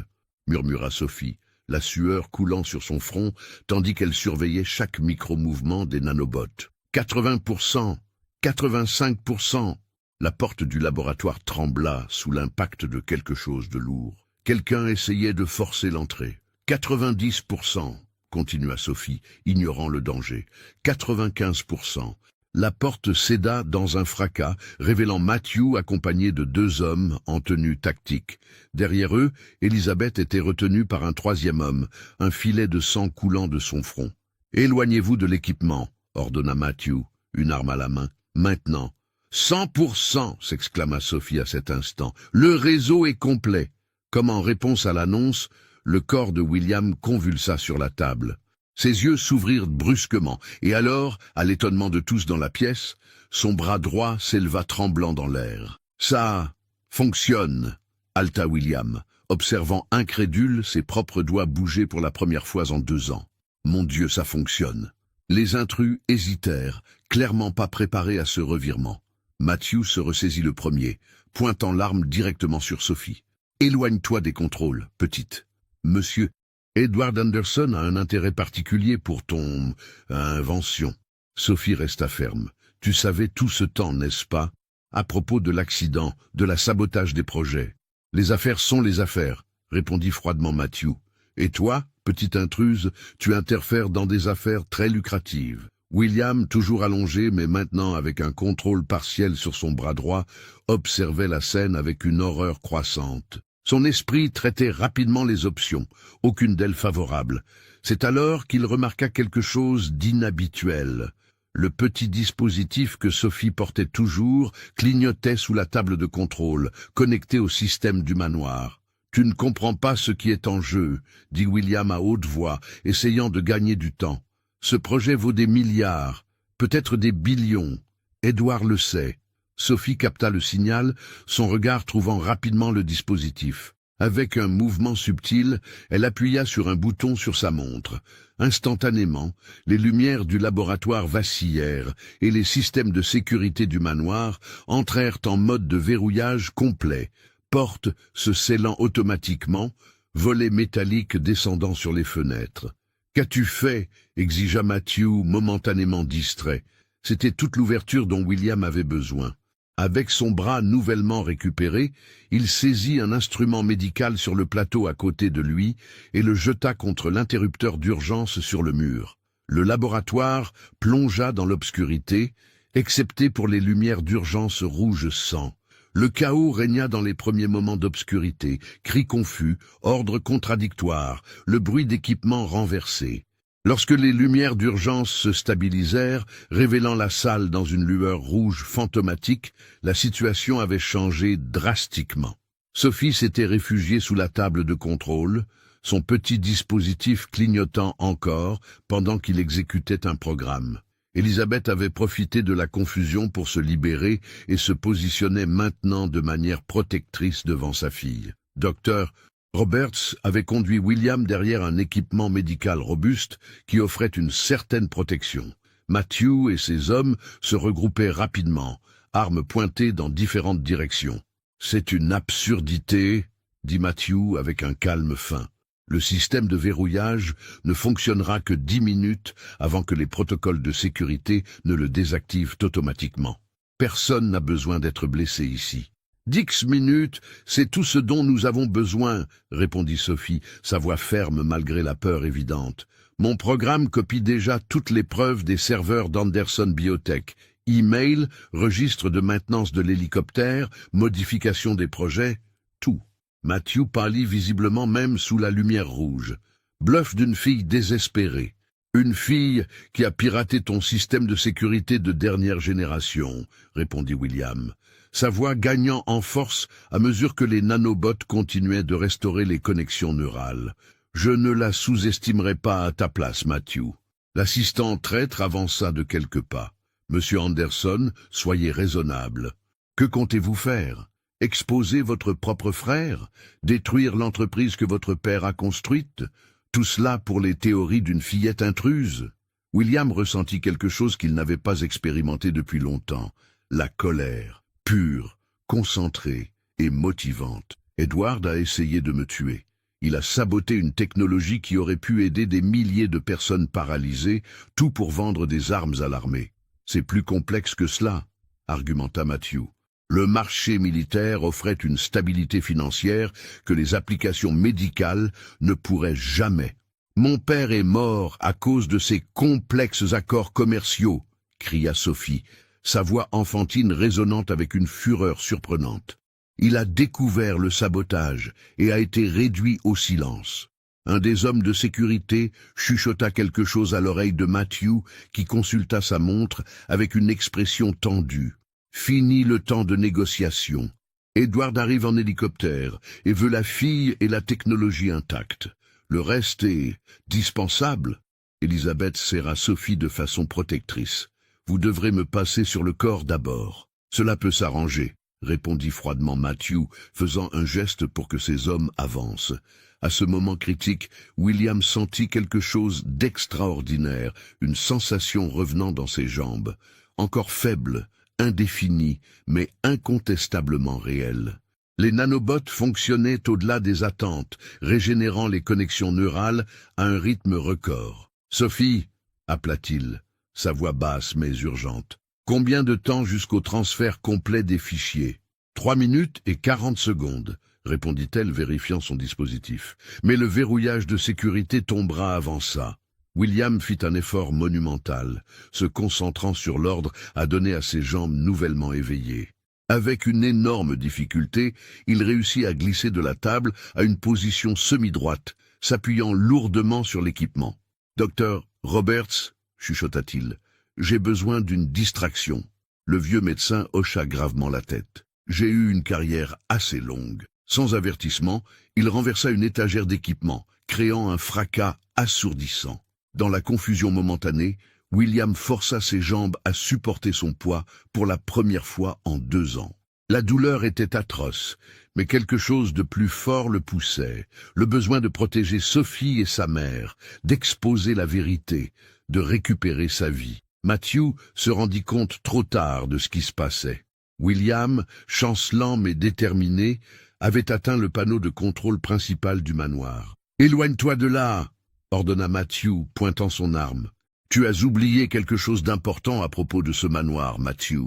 murmura Sophie, la sueur coulant sur son front, tandis qu'elle surveillait chaque micro-mouvement des nanobots. 80%, 85%. La porte du laboratoire trembla sous l'impact de quelque chose de lourd. Quelqu'un essayait de forcer l'entrée. 90%, continua Sophie, ignorant le danger. 95%. La porte céda dans un fracas, révélant Matthew accompagné de 2 hommes en tenue tactique. Derrière eux, Elisabeth était retenue par un 3e homme, un filet de sang coulant de son front. « Éloignez-vous de l'équipement » ordonna Matthew, une arme à la main. « Maintenant !» 100%, s'exclama Sophie à cet instant. Le réseau est complet. Comme en réponse à l'annonce, le corps de William convulsa sur la table. Ses yeux s'ouvrirent brusquement, et alors, à l'étonnement de tous dans la pièce, son bras droit s'éleva tremblant dans l'air. « Ça fonctionne !» halta William, observant incrédule ses propres doigts bouger pour la première fois en 2 ans. « Mon Dieu, ça fonctionne !» Les intrus hésitèrent, clairement pas préparés à ce revirement. Matthew se ressaisit le premier, pointant l'arme directement sur Sophie. « Éloigne-toi des contrôles, petite. Monsieur Edward Anderson a un intérêt particulier pour ton invention. » Sophie resta ferme. « Tu savais tout ce temps, n'est-ce pas, à propos de l'accident, de la sabotage des projets. Les affaires sont les affaires, » répondit froidement Matthew. « Et toi, petite intruse, tu interfères dans des affaires très lucratives. » William, toujours allongé, mais maintenant avec un contrôle partiel sur son bras droit, observait la scène avec une horreur croissante. Son esprit traitait rapidement les options, aucune d'elles favorable. C'est alors qu'il remarqua quelque chose d'inhabituel. Le petit dispositif que Sophie portait toujours clignotait sous la table de contrôle, connecté au système du manoir. « Tu ne comprends pas ce qui est en jeu », dit William à haute voix, essayant de gagner du temps. « Ce projet vaut des milliards, peut-être des billions. Edward le sait. » Sophie capta le signal, son regard trouvant rapidement le dispositif. Avec un mouvement subtil, elle appuya sur un bouton sur sa montre. Instantanément, les lumières du laboratoire vacillèrent et les systèmes de sécurité du manoir entrèrent en mode de verrouillage complet, portes se scellant automatiquement, volets métalliques descendant sur les fenêtres. « Qu'as-tu fait ?» exigea Matthew, momentanément distrait. C'était toute l'ouverture dont William avait besoin. Avec son bras nouvellement récupéré, il saisit un instrument médical sur le plateau à côté de lui et le jeta contre l'interrupteur d'urgence sur le mur. Le laboratoire plongea dans l'obscurité, excepté pour les lumières d'urgence rouge sang. Le chaos régna dans les premiers moments d'obscurité, cris confus, ordres contradictoires, le bruit d'équipements renversés. Lorsque les lumières d'urgence se stabilisèrent, révélant la salle dans une lueur rouge fantomatique, la situation avait changé drastiquement. Sophie s'était réfugiée sous la table de contrôle, son petit dispositif clignotant encore pendant qu'il exécutait un programme. Elisabeth avait profité de la confusion pour se libérer et se positionnait maintenant de manière protectrice devant sa fille. Docteur Roberts avait conduit William derrière un équipement médical robuste qui offrait une certaine protection. Matthew et ses hommes se regroupaient rapidement, armes pointées dans différentes directions. « C'est une absurdité », dit Matthew avec un calme fin. « Le système de verrouillage ne fonctionnera que 10 minutes avant que les protocoles de sécurité ne le désactivent automatiquement. Personne n'a besoin d'être blessé ici. » « 10 minutes, c'est tout ce dont nous avons besoin, » répondit Sophie, sa voix ferme malgré la peur évidente. « Mon programme copie déjà toutes les preuves des serveurs d'Anderson Biotech. Email, registre de maintenance de l'hélicoptère, modification des projets, tout. » Matthew pâlit visiblement même sous la lumière rouge. « Bluff d'une fille désespérée. Une fille qui a piraté ton système de sécurité de dernière génération, » répondit William. Sa voix gagnant en force à mesure que les nanobots continuaient de restaurer les connexions neurales. « Je ne la sous-estimerai pas à ta place, Matthew. » L'assistant traître avança de quelques pas. « Monsieur Anderson, soyez raisonnable. Que comptez-vous faire? Exposer votre propre frère? Détruire l'entreprise que votre père a construite? Tout cela pour les théories d'une fillette intruse ?» William ressentit quelque chose qu'il n'avait pas expérimenté depuis longtemps, la colère. Pure, concentrée et motivante. « Edward a essayé de me tuer. Il a saboté une technologie qui aurait pu aider des milliers de personnes paralysées, tout pour vendre des armes à l'armée. C'est plus complexe que cela, » argumenta Matthew. Le marché militaire offrait une stabilité financière que les applications médicales ne pourraient jamais. « Mon père est mort à cause de ces complexes accords commerciaux, » cria Sophie, sa voix enfantine résonnante avec une fureur surprenante. « Il a découvert le sabotage et a été réduit au silence. » Un des hommes de sécurité chuchota quelque chose à l'oreille de Matthew qui consulta sa montre avec une expression tendue. Fini le temps de négociation. Edward arrive en hélicoptère et veut la fille et la technologie intacte. Le reste est dispensable. Elisabeth serra Sophie de façon protectrice. Vous devrez me passer sur le corps d'abord. Cela peut s'arranger, répondit froidement Matthew, faisant un geste pour que ses hommes avancent. À ce moment critique, William sentit quelque chose d'extraordinaire, une sensation revenant dans ses jambes, encore faible, indéfinie, mais incontestablement réelle. Les nanobots fonctionnaient au-delà des attentes, régénérant les connexions neurales à un rythme record. « Sophie » appela-t-il, sa voix basse mais urgente. « Combien de temps jusqu'au transfert complet des fichiers ?»« 3 minutes et 40 secondes. » répondit-elle, vérifiant son dispositif. « Mais le verrouillage de sécurité tombera avant ça. » William fit un effort monumental, se concentrant sur l'ordre à donner à ses jambes nouvellement éveillées. Avec une énorme difficulté, il réussit à glisser de la table à une position semi-droite, s'appuyant lourdement sur l'équipement. « Docteur Roberts, » chuchota-t-il, « j'ai besoin d'une distraction. » Le vieux médecin hocha gravement la tête. « J'ai eu une carrière assez longue. » Sans avertissement, il renversa une étagère d'équipement, créant un fracas assourdissant. Dans la confusion momentanée, William força ses jambes à supporter son poids pour la première fois en 2 ans. La douleur était atroce, mais quelque chose de plus fort le poussait, le besoin de protéger Sophie et sa mère, d'exposer la vérité, de récupérer sa vie. Matthew se rendit compte trop tard de ce qui se passait. William, chancelant mais déterminé, avait atteint le panneau de contrôle principal du manoir. « Éloigne-toi de là !» ordonna Matthew, pointant son arme. « Tu as oublié quelque chose d'important à propos de ce manoir, Matthew, »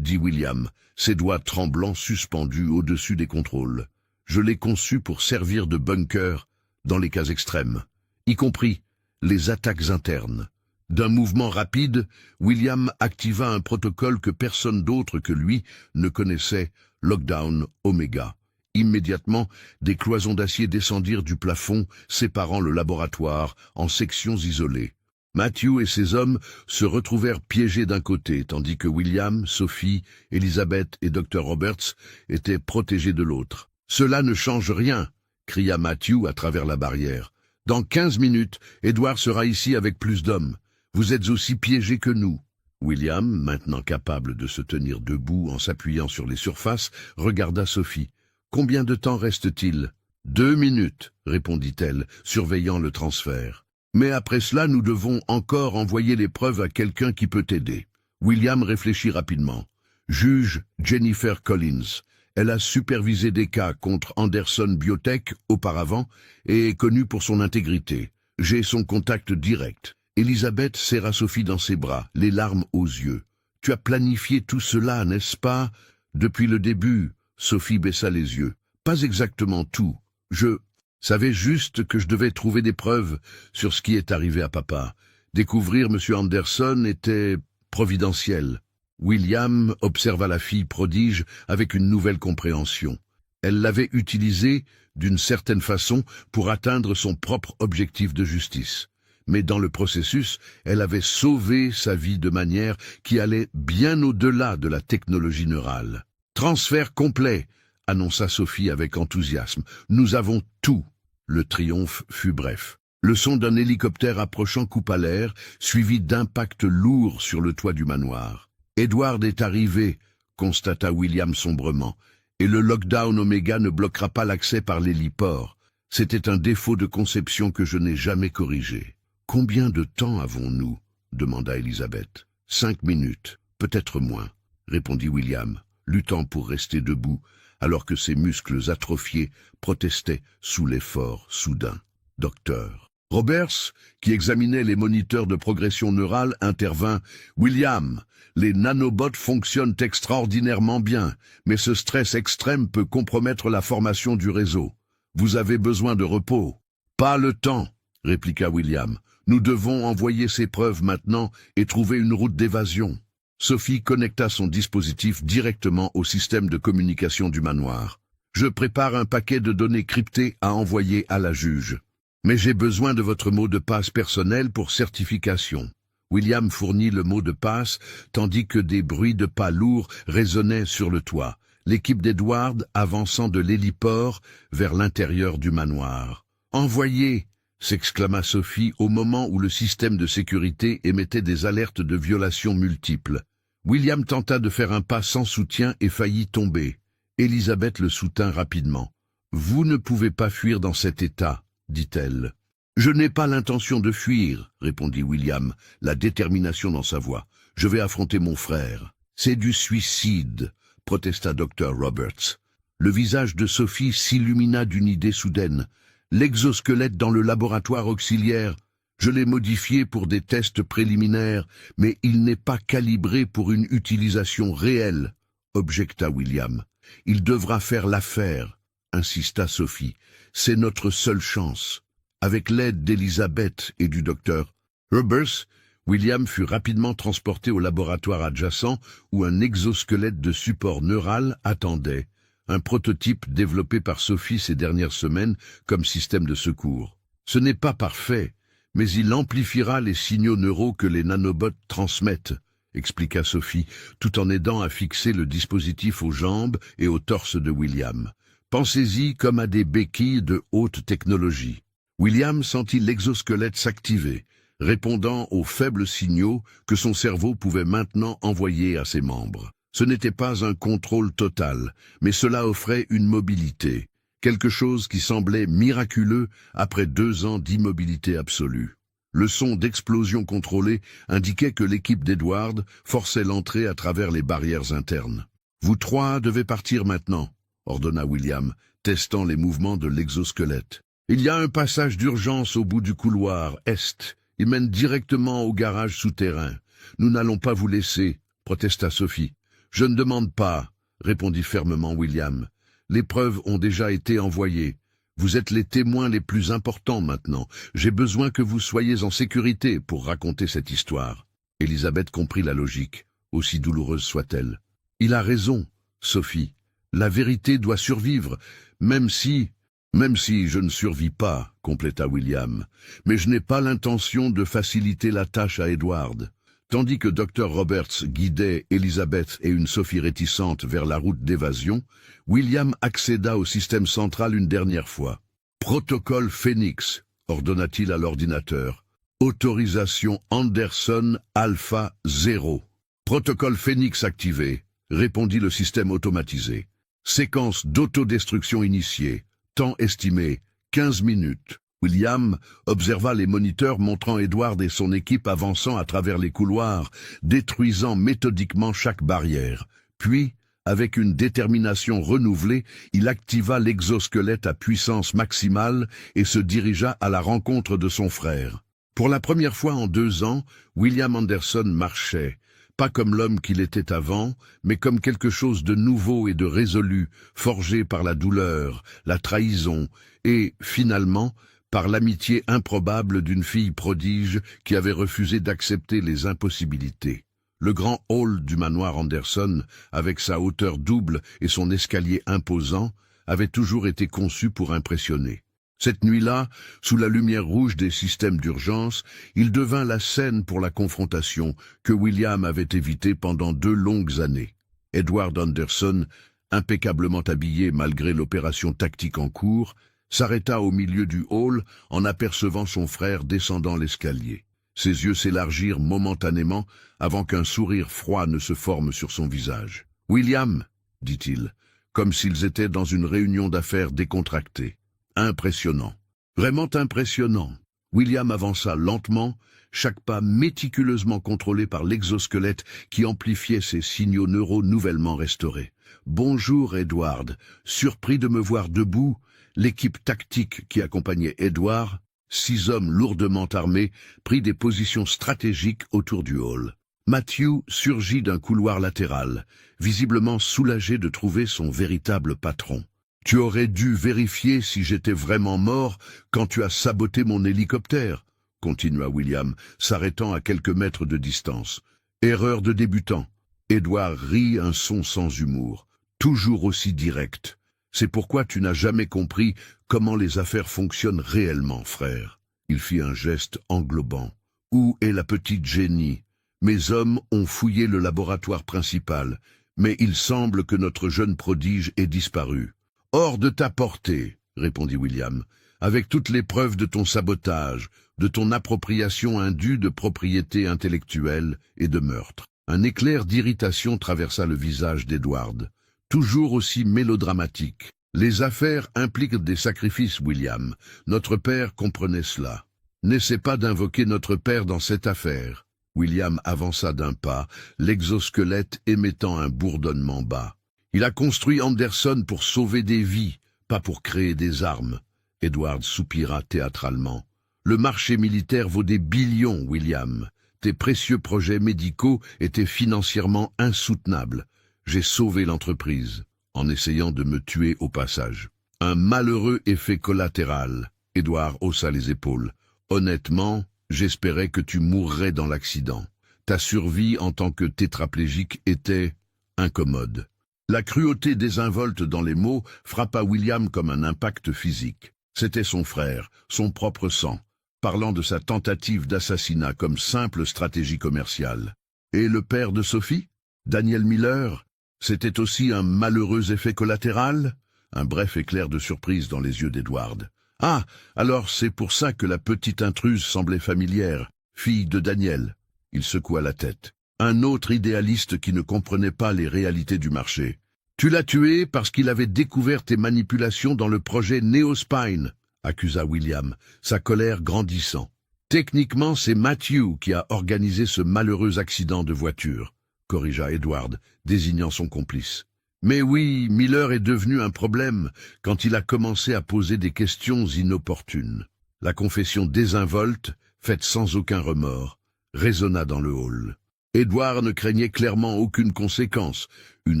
dit William, ses doigts tremblants suspendus au-dessus des contrôles. « Je l'ai conçu pour servir de bunker dans les cas extrêmes, y compris les attaques internes. » D'un mouvement rapide, William activa un protocole que personne d'autre que lui ne connaissait, Lockdown Omega. Immédiatement, des cloisons d'acier descendirent du plafond, séparant le laboratoire en sections isolées. Matthew et ses hommes se retrouvèrent piégés d'un côté, tandis que William, Sophie, Elisabeth et Dr. Roberts étaient protégés de l'autre. « Cela ne change rien !» cria Matthew à travers la barrière. « Dans 15 minutes, Edward sera ici avec plus d'hommes. Vous êtes aussi piégés que nous. » William, maintenant capable de se tenir debout en s'appuyant sur les surfaces, regarda Sophie. « Combien de temps reste-t-il ?»« 2 minutes, répondit-elle, surveillant le transfert. « Mais après cela, nous devons encore envoyer les preuves à quelqu'un qui peut aider. » William réfléchit rapidement. « Juge Jennifer Collins. Elle a supervisé des cas contre Anderson Biotech auparavant et est connue pour son intégrité. J'ai son contact direct. » Elisabeth serra Sophie dans ses bras, les larmes aux yeux. « Tu as planifié tout cela, n'est-ce pas ?» Depuis le début, Sophie baissa les yeux. « Pas exactement tout. Je savais juste que je devais trouver des preuves sur ce qui est arrivé à papa. Découvrir M. Anderson était providentiel. » William observa la fille prodige avec une nouvelle compréhension. Elle l'avait utilisée, d'une certaine façon, pour atteindre son propre objectif de justice. Mais dans le processus, elle avait sauvé sa vie de manière qui allait bien au-delà de la technologie neurale. « Transfert complet !» annonça Sophie avec enthousiasme. « Nous avons tout !» Le triomphe fut bref. Le son d'un hélicoptère approchant coupa l'air, suivi d'impacts lourds sur le toit du manoir. « Edward est arrivé !» constata William sombrement. « Et le lockdown Omega ne bloquera pas l'accès par l'héliport. C'était un défaut de conception que je n'ai jamais corrigé. » « Combien de temps avons-nous » demanda Elisabeth. « 5 minutes, peut-être moins, » répondit William, luttant pour rester debout, alors que ses muscles atrophiés protestaient sous l'effort soudain. « Docteur. » Roberts, qui examinait les moniteurs de progression neurale, intervint. « William, les nanobots fonctionnent extraordinairement bien, mais ce stress extrême peut compromettre la formation du réseau. Vous avez besoin de repos. »« Pas le temps, » répliqua William. « Nous devons envoyer ces preuves maintenant et trouver une route d'évasion. » Sophie connecta son dispositif directement au système de communication du manoir. « Je prépare un paquet de données cryptées à envoyer à la juge. Mais j'ai besoin de votre mot de passe personnel pour certification. » William fournit le mot de passe, tandis que des bruits de pas lourds résonnaient sur le toit, l'équipe d'Edward avançant de l'héliport vers l'intérieur du manoir. « Envoyez !» s'exclama Sophie au moment où le système de sécurité émettait des alertes de violations multiples. William tenta de faire un pas sans soutien et faillit tomber. Elisabeth le soutint rapidement. « Vous ne pouvez pas fuir dans cet état, dit-elle. « Je n'ai pas l'intention de fuir, répondit William, la détermination dans sa voix. Je vais affronter mon frère. C'est du suicide, protesta Dr. Roberts. Le visage de Sophie s'illumina d'une idée soudaine. L'exosquelette dans le laboratoire auxiliaire, je l'ai modifié pour des tests préliminaires, mais il n'est pas calibré pour une utilisation réelle, objecta William. Il devra faire l'affaire, insista Sophie. C'est notre seule chance. Avec l'aide d'Elisabeth et du docteur Roberts, William fut rapidement transporté au laboratoire adjacent où un exosquelette de support neural attendait, un prototype développé par Sophie ces dernières semaines comme système de secours. Ce n'est pas parfait, mais il amplifiera les signaux neuraux que les nanobots transmettent, expliqua Sophie, tout en aidant à fixer le dispositif aux jambes et au torse de William. Pensez-y comme à des béquilles de haute technologie. William sentit l'exosquelette s'activer, répondant aux faibles signaux que son cerveau pouvait maintenant envoyer à ses membres. Ce n'était pas un contrôle total, mais cela offrait une mobilité, quelque chose qui semblait miraculeux après 2 ans d'immobilité absolue. Le son d'explosion contrôlée indiquait que l'équipe d'Edward forçait l'entrée à travers les barrières internes. « Vous 3 devez partir maintenant », ordonna William, testant les mouvements de l'exosquelette. « Il y a un passage d'urgence au bout du couloir est. Il mène directement au garage souterrain. Nous n'allons pas vous laisser, protesta Sophie. « Je ne demande pas, » répondit fermement William. « Les preuves ont déjà été envoyées. Vous êtes les témoins les plus importants maintenant. J'ai besoin que vous soyez en sécurité pour raconter cette histoire. » Elisabeth comprit la logique, aussi douloureuse soit-elle. « Il a raison, Sophie. La vérité doit survivre, même si je ne survis pas, compléta William. Mais je n'ai pas l'intention de faciliter la tâche à Edward. » Tandis que Dr. Roberts guidait Elisabeth et une Sophie réticente vers la route d'évasion, William accéda au système central une dernière fois. « Protocole Phoenix », ordonna-t-il à l'ordinateur. « Autorisation Anderson Alpha 0. »« Protocole Phoenix activé », répondit le système automatisé. « Séquence d'autodestruction initiée. Temps estimé, 15 minutes. » William observa les moniteurs montrant Edward et son équipe avançant à travers les couloirs, détruisant méthodiquement chaque barrière. Puis, avec une détermination renouvelée, il activa l'exosquelette à puissance maximale et se dirigea à la rencontre de son frère. Pour la première fois en 2 ans, William Anderson marchait, pas comme l'homme qu'il était avant, mais comme quelque chose de nouveau et de résolu, forgé par la douleur, la trahison et, finalement, par l'amitié improbable d'une fille prodige qui avait refusé d'accepter les impossibilités. Le grand hall du manoir Anderson, avec sa hauteur double et son escalier imposant, avait toujours été conçu pour impressionner. Cette nuit-là, sous la lumière rouge des systèmes d'urgence, il devint la scène pour la confrontation que William avait évitée pendant 2 longues années. Edward Anderson, impeccablement habillé malgré l'opération tactique en cours, s'arrêta au milieu du hall en apercevant son frère descendant l'escalier. Ses yeux s'élargirent momentanément avant qu'un sourire froid ne se forme sur son visage. « William » dit-il, comme s'ils étaient dans une réunion d'affaires décontractée. « Impressionnant. Vraiment impressionnant. » William avança lentement, chaque pas méticuleusement contrôlé par l'exosquelette qui amplifiait ses signaux neuraux nouvellement restaurés. « Bonjour, Edward. Surpris de me voir debout ?» L'équipe tactique qui accompagnait Edward, 6 hommes lourdement armés, prit des positions stratégiques autour du hall. Matthew surgit d'un couloir latéral, visiblement soulagé de trouver son véritable patron. « Tu aurais dû vérifier si j'étais vraiment mort quand tu as saboté mon hélicoptère, » continua William, s'arrêtant à quelques mètres de distance. « Erreur de débutant. » Edward rit un son sans humour, toujours aussi direct. C'est pourquoi tu n'as jamais compris comment les affaires fonctionnent réellement, frère. Il fit un geste englobant. Où est la petite Jenny? Mes hommes ont fouillé le laboratoire principal, mais il semble que notre jeune prodige ait disparu. Hors de ta portée, répondit William, avec toutes les preuves de ton sabotage, de ton appropriation indue de propriété intellectuelle et de meurtre. Un éclair d'irritation traversa le visage d'Edward, toujours aussi mélodramatique. Les affaires impliquent des sacrifices, William. Notre père comprenait cela. N'essaie pas d'invoquer notre père dans cette affaire. William avança d'un pas, l'exosquelette émettant un bourdonnement bas. Il a construit Anderson pour sauver des vies, pas pour créer des armes. Edward soupira théâtralement. Le marché militaire vaut des billions, William. Tes précieux projets médicaux étaient financièrement insoutenables. J'ai sauvé l'entreprise, en essayant de me tuer au passage. Un malheureux effet collatéral. Edward haussa les épaules. Honnêtement, j'espérais que tu mourrais dans l'accident. Ta survie en tant que tétraplégique était incommode. La cruauté désinvolte dans les mots frappa William comme un impact physique. C'était son frère, son propre sang, parlant de sa tentative d'assassinat comme simple stratégie commerciale. Et le père de Sophie, Daniel Miller, c'était aussi un malheureux effet collatéral? Un bref éclair de surprise dans les yeux d'Edward. Ah, alors c'est pour ça que la petite intruse semblait familière, fille de Daniel. Il secoua la tête. Un autre idéaliste qui ne comprenait pas les réalités du marché. Tu l'as tué parce qu'il avait découvert tes manipulations dans le projet Neospine, accusa William, sa colère grandissant. Techniquement, c'est Matthew qui a organisé ce malheureux accident de voiture, corrigea Edward, désignant son complice. Mais oui, Miller est devenu un problème quand il a commencé à poser des questions inopportunes. La confession désinvolte, faite sans aucun remords, résonna dans le hall. Edward ne craignait clairement aucune conséquence, une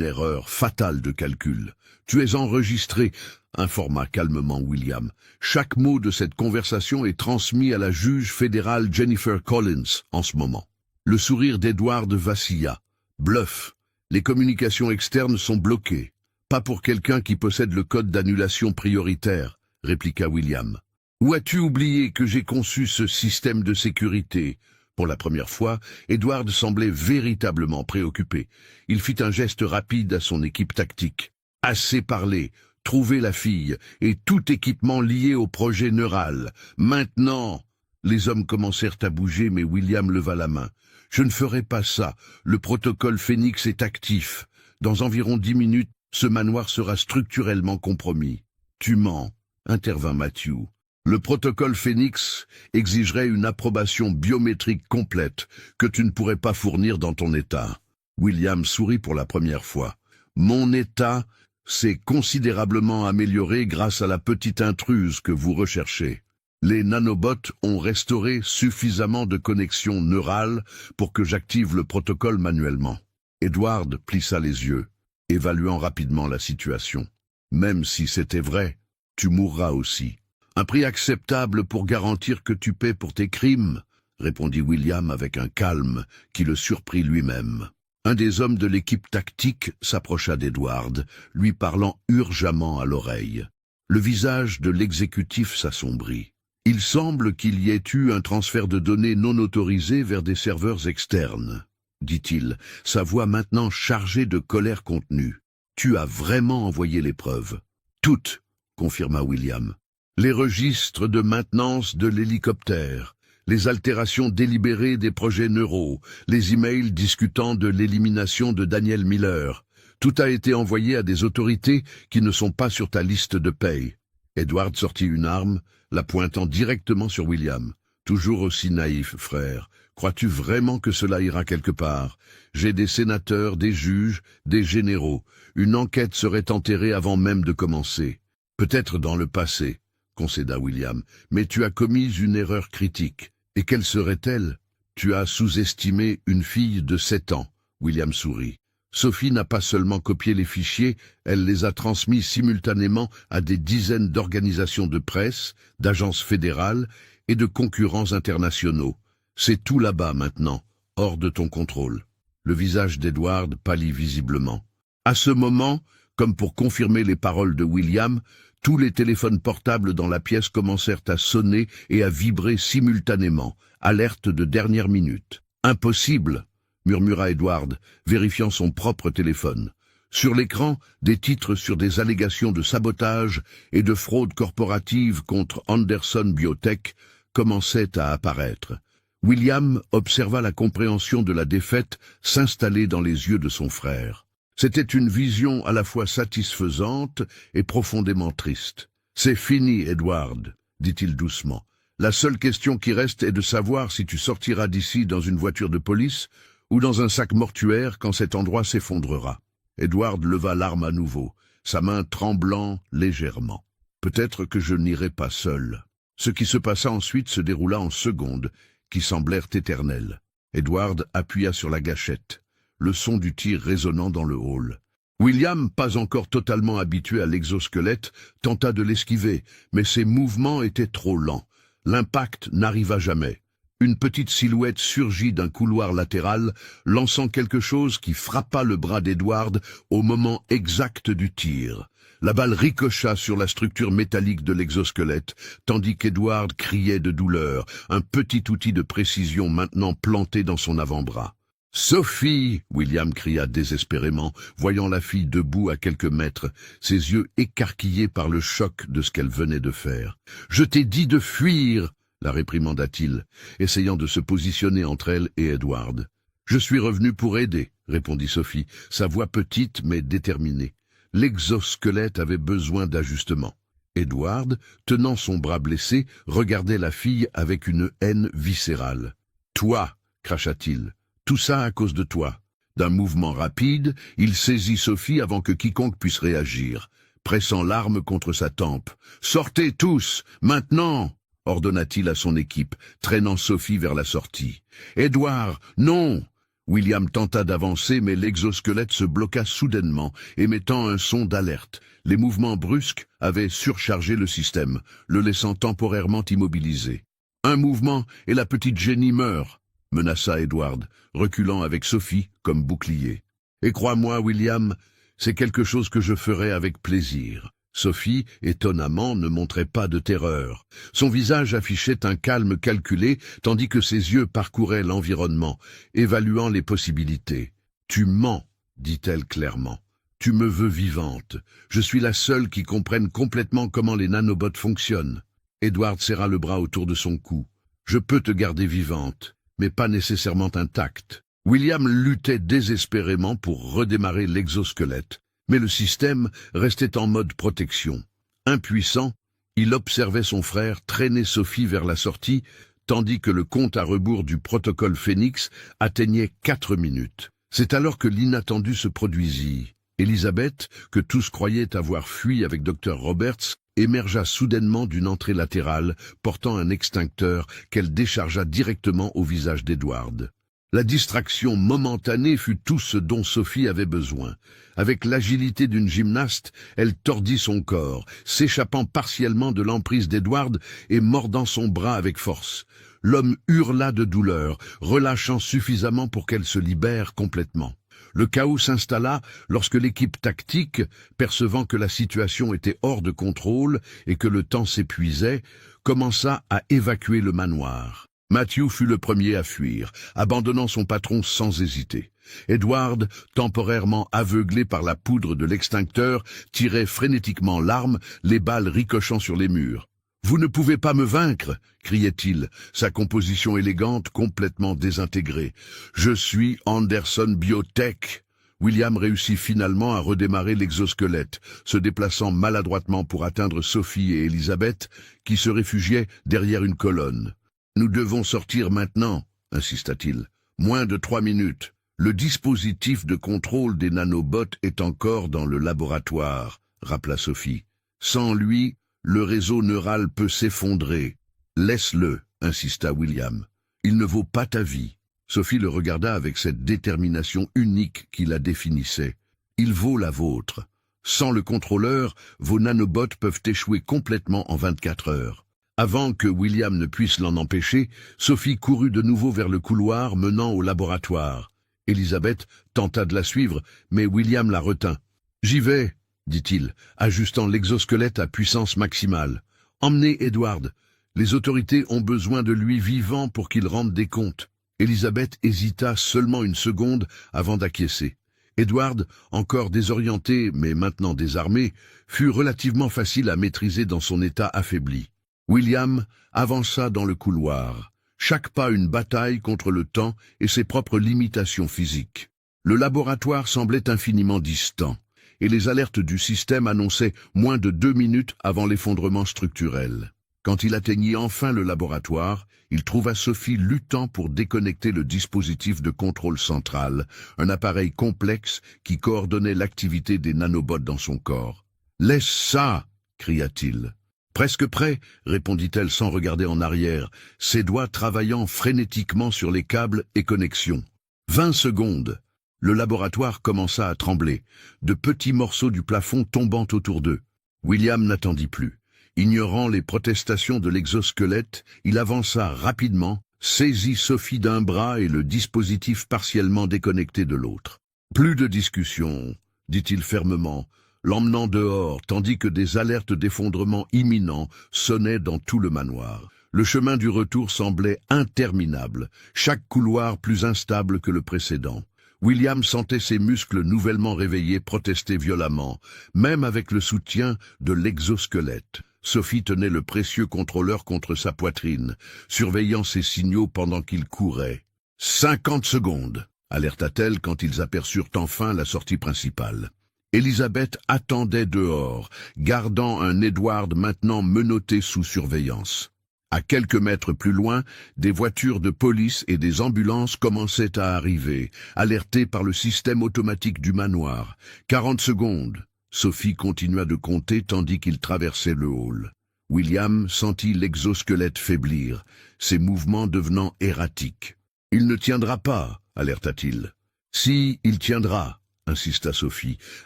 erreur fatale de calcul. « Tu es enregistré », informa calmement William. « Chaque mot de cette conversation est transmis à la juge fédérale Jennifer Collins en ce moment. » Le sourire d'Edward vacilla. « Bluff. Les communications externes sont bloquées. Pas pour quelqu'un qui possède le code d'annulation prioritaire, répliqua William. Où as-tu oublié que j'ai conçu ce système de sécurité? Pour la première fois, Edward semblait véritablement préoccupé. Il fit un geste rapide à son équipe tactique. Assez parlé, trouver la fille et tout équipement lié au projet neural. Maintenant, les hommes commencèrent à bouger, mais William leva la main. Je ne ferai pas ça. Le protocole Phoenix est actif. Dans environ 10 minutes, ce manoir sera structurellement compromis. Tu mens, intervint Matthew. Le protocole Phoenix exigerait une approbation biométrique complète que tu ne pourrais pas fournir dans ton état. William sourit pour la première fois. Mon état s'est considérablement amélioré grâce à la petite intruse que vous recherchez. Les nanobots ont restauré suffisamment de connexions neurales pour que j'active le protocole manuellement. Edward plissa les yeux, évaluant rapidement la situation. Même si c'était vrai, tu mourras aussi. Un prix acceptable pour garantir que tu paies pour tes crimes, répondit William avec un calme qui le surprit lui-même. Un des hommes de l'équipe tactique s'approcha d'Edward, lui parlant urgemment à l'oreille. Le visage de l'exécutif s'assombrit. Il semble qu'il y ait eu un transfert de données non autorisé vers des serveurs externes, dit-il, sa voix maintenant chargée de colère contenue. Tu as vraiment envoyé les preuves. Toutes, confirma William. Les registres de maintenance de l'hélicoptère, les altérations délibérées des projets neuraux, les emails discutant de l'élimination de Daniel Miller. Tout a été envoyé à des autorités qui ne sont pas sur ta liste de paye. Edward sortit une arme, la pointant directement sur William. Toujours aussi naïf, frère. Crois-tu vraiment que cela ira quelque part? J'ai des sénateurs, des juges, des généraux. Une enquête serait enterrée avant même de commencer. Peut-être dans le passé, concéda William, mais tu as commis une erreur critique. Et quelle serait-elle? Tu as sous-estimé une fille de 7 ans. William sourit. Sophie n'a pas seulement copié les fichiers, elle les a transmis simultanément à des dizaines d'organisations de presse, d'agences fédérales et de concurrents internationaux. C'est tout là-bas maintenant, hors de ton contrôle. Le visage d'Edward pâlit visiblement. À ce moment, Comme pour confirmer les paroles de William, tous les téléphones portables dans la pièce commencèrent à sonner et à vibrer simultanément, alerte de dernière minute. « Impossible !» murmura Edward, vérifiant son propre téléphone. Sur l'écran, des titres sur des allégations de sabotage et de fraude corporative contre Anderson Biotech commençaient à apparaître. William observa la compréhension de la défaite s'installer dans les yeux de son frère. C'était une vision à la fois satisfaisante et profondément triste. « C'est fini, Edward, » dit-il doucement. « La seule question qui reste est de savoir si tu sortiras d'ici dans une voiture de police ou dans un sac mortuaire quand cet endroit s'effondrera. » Edward leva l'arme à nouveau, sa main tremblant légèrement. « Peut-être que je n'irai pas seul. » Ce qui se passa ensuite se déroula en secondes, qui semblèrent éternelles. Edward appuya sur la gâchette, le son du tir résonnant dans le hall. William, pas encore totalement habitué à l'exosquelette, tenta de l'esquiver, mais ses mouvements étaient trop lents. L'impact n'arriva jamais. Une petite silhouette surgit d'un couloir latéral, lançant quelque chose qui frappa le bras d'Edward au moment exact du tir. La balle ricocha sur la structure métallique de l'exosquelette, tandis qu'Edward criait de douleur, un petit outil de précision maintenant planté dans son avant-bras. « Sophie !» William cria désespérément, voyant la fille debout à quelques mètres, ses yeux écarquillés par le choc de ce qu'elle venait de faire. « Je t'ai dit de fuir !» la réprimanda-t-il, essayant de se positionner entre elle et Edward. « Je suis revenu pour aider », répondit Sophie, sa voix petite mais déterminée. L'exosquelette avait besoin d'ajustement. Edward, tenant son bras blessé, regardait la fille avec une haine viscérale. « Toi !» cracha-t-il. « Tout ça à cause de toi. » D'un mouvement rapide, il saisit Sophie avant que quiconque puisse réagir, pressant l'arme contre sa tempe. « Sortez tous, maintenant !» ordonna-t-il à son équipe, traînant Sophie vers la sortie. « Edward, non !» William tenta d'avancer, mais l'exosquelette se bloqua soudainement, émettant un son d'alerte. Les mouvements brusques avaient surchargé le système, le laissant temporairement immobilisé. « Un mouvement et la petite Jenny meurt !» menaça Edward, reculant avec Sophie comme bouclier. « Et crois-moi, William, c'est quelque chose que je ferai avec plaisir. » Sophie, étonnamment, ne montrait pas de terreur. Son visage affichait un calme calculé, tandis que ses yeux parcouraient l'environnement, évaluant les possibilités. « Tu mens, » dit-elle clairement. « Tu me veux vivante. Je suis la seule qui comprenne complètement comment les nanobots fonctionnent. » Edward serra le bras autour de son cou. « Je peux te garder vivante, mais pas nécessairement intacte. » William luttait désespérément pour redémarrer l'exosquelette. Mais le système restait en mode protection. Impuissant, il observait son frère traîner Sophie vers la sortie, tandis que le compte à rebours du protocole Phoenix atteignait 4 minutes. C'est alors que l'inattendu se produisit. Elizabeth, que tous croyaient avoir fui avec Dr Roberts, émergea soudainement d'une entrée latérale, portant un extincteur qu'elle déchargea directement au visage d'Edward. La distraction momentanée fut tout ce dont Sophie avait besoin. Avec l'agilité d'une gymnaste, elle tordit son corps, s'échappant partiellement de l'emprise d'Edward et mordant son bras avec force. L'homme hurla de douleur, relâchant suffisamment pour qu'elle se libère complètement. Le chaos s'installa lorsque l'équipe tactique, percevant que la situation était hors de contrôle et que le temps s'épuisait, commença à évacuer le manoir. Matthew fut le premier à fuir, abandonnant son patron sans hésiter. Edward, temporairement aveuglé par la poudre de l'extincteur, tirait frénétiquement l'arme, les balles ricochant sur les murs. « Vous ne pouvez pas me vaincre !» criait-il, sa composition élégante complètement désintégrée. « Je suis Anderson Biotech !» William réussit finalement à redémarrer l'exosquelette, se déplaçant maladroitement pour atteindre Sophie et Elizabeth, qui se réfugiaient derrière une colonne. « Nous devons sortir maintenant, » insista-t-il. « Moins de 3 minutes. Le dispositif de contrôle des nanobots est encore dans le laboratoire, » rappela Sophie. « Sans lui, le réseau neural peut s'effondrer. »« Laisse-le, » insista William. « Il ne vaut pas ta vie. » Sophie le regarda avec cette détermination unique qui la définissait. « Il vaut la vôtre. Sans le contrôleur, vos nanobots peuvent échouer complètement en 24 heures. » Avant que William ne puisse l'en empêcher, Sophie courut de nouveau vers le couloir menant au laboratoire. Elizabeth tenta de la suivre, mais William la retint. « J'y vais, » dit-il, ajustant l'exosquelette à puissance maximale. « Emmenez Edward. Les autorités ont besoin de lui vivant pour qu'il rende des comptes. » Elisabeth hésita seulement une seconde avant d'acquiescer. Edward, encore désorienté mais maintenant désarmé, fut relativement facile à maîtriser dans son état affaibli. William avança dans le couloir, chaque pas une bataille contre le temps et ses propres limitations physiques. Le laboratoire semblait infiniment distant, et les alertes du système annonçaient moins de 2 minutes avant l'effondrement structurel. Quand il atteignit enfin le laboratoire, il trouva Sophie luttant pour déconnecter le dispositif de contrôle central, un appareil complexe qui coordonnait l'activité des nanobots dans son corps. « Laisse ça !» cria-t-il. « Presque prêt !» répondit-elle sans regarder en arrière, ses doigts travaillant frénétiquement sur les câbles et connexions. 20 secondes. Le laboratoire commença à trembler, de petits morceaux du plafond tombant autour d'eux. William n'attendit plus. Ignorant les protestations de l'exosquelette, il avança rapidement, saisit Sophie d'un bras et le dispositif partiellement déconnecté de l'autre. « Plus de discussion », dit-il fermement, l'emmenant dehors, tandis que des alertes d'effondrement imminent sonnaient dans tout le manoir. Le chemin du retour semblait interminable, chaque couloir plus instable que le précédent. William sentait ses muscles nouvellement réveillés protester violemment, même avec le soutien de l'exosquelette. Sophie tenait le précieux contrôleur contre sa poitrine, surveillant ses signaux pendant qu'il courait. « 50 secondes !» alerta-t-elle quand ils aperçurent enfin la sortie principale. Elisabeth attendait dehors, gardant un Edward maintenant menotté sous surveillance. À quelques mètres plus loin, des voitures de police et des ambulances commençaient à arriver, alertées par le système automatique du manoir. 40 secondes. Sophie continua de compter tandis qu'il traversait le hall. William sentit l'exosquelette faiblir, ses mouvements devenant erratiques. « Il ne tiendra pas », alerta-t-il. « Si, il tiendra », insista Sophie,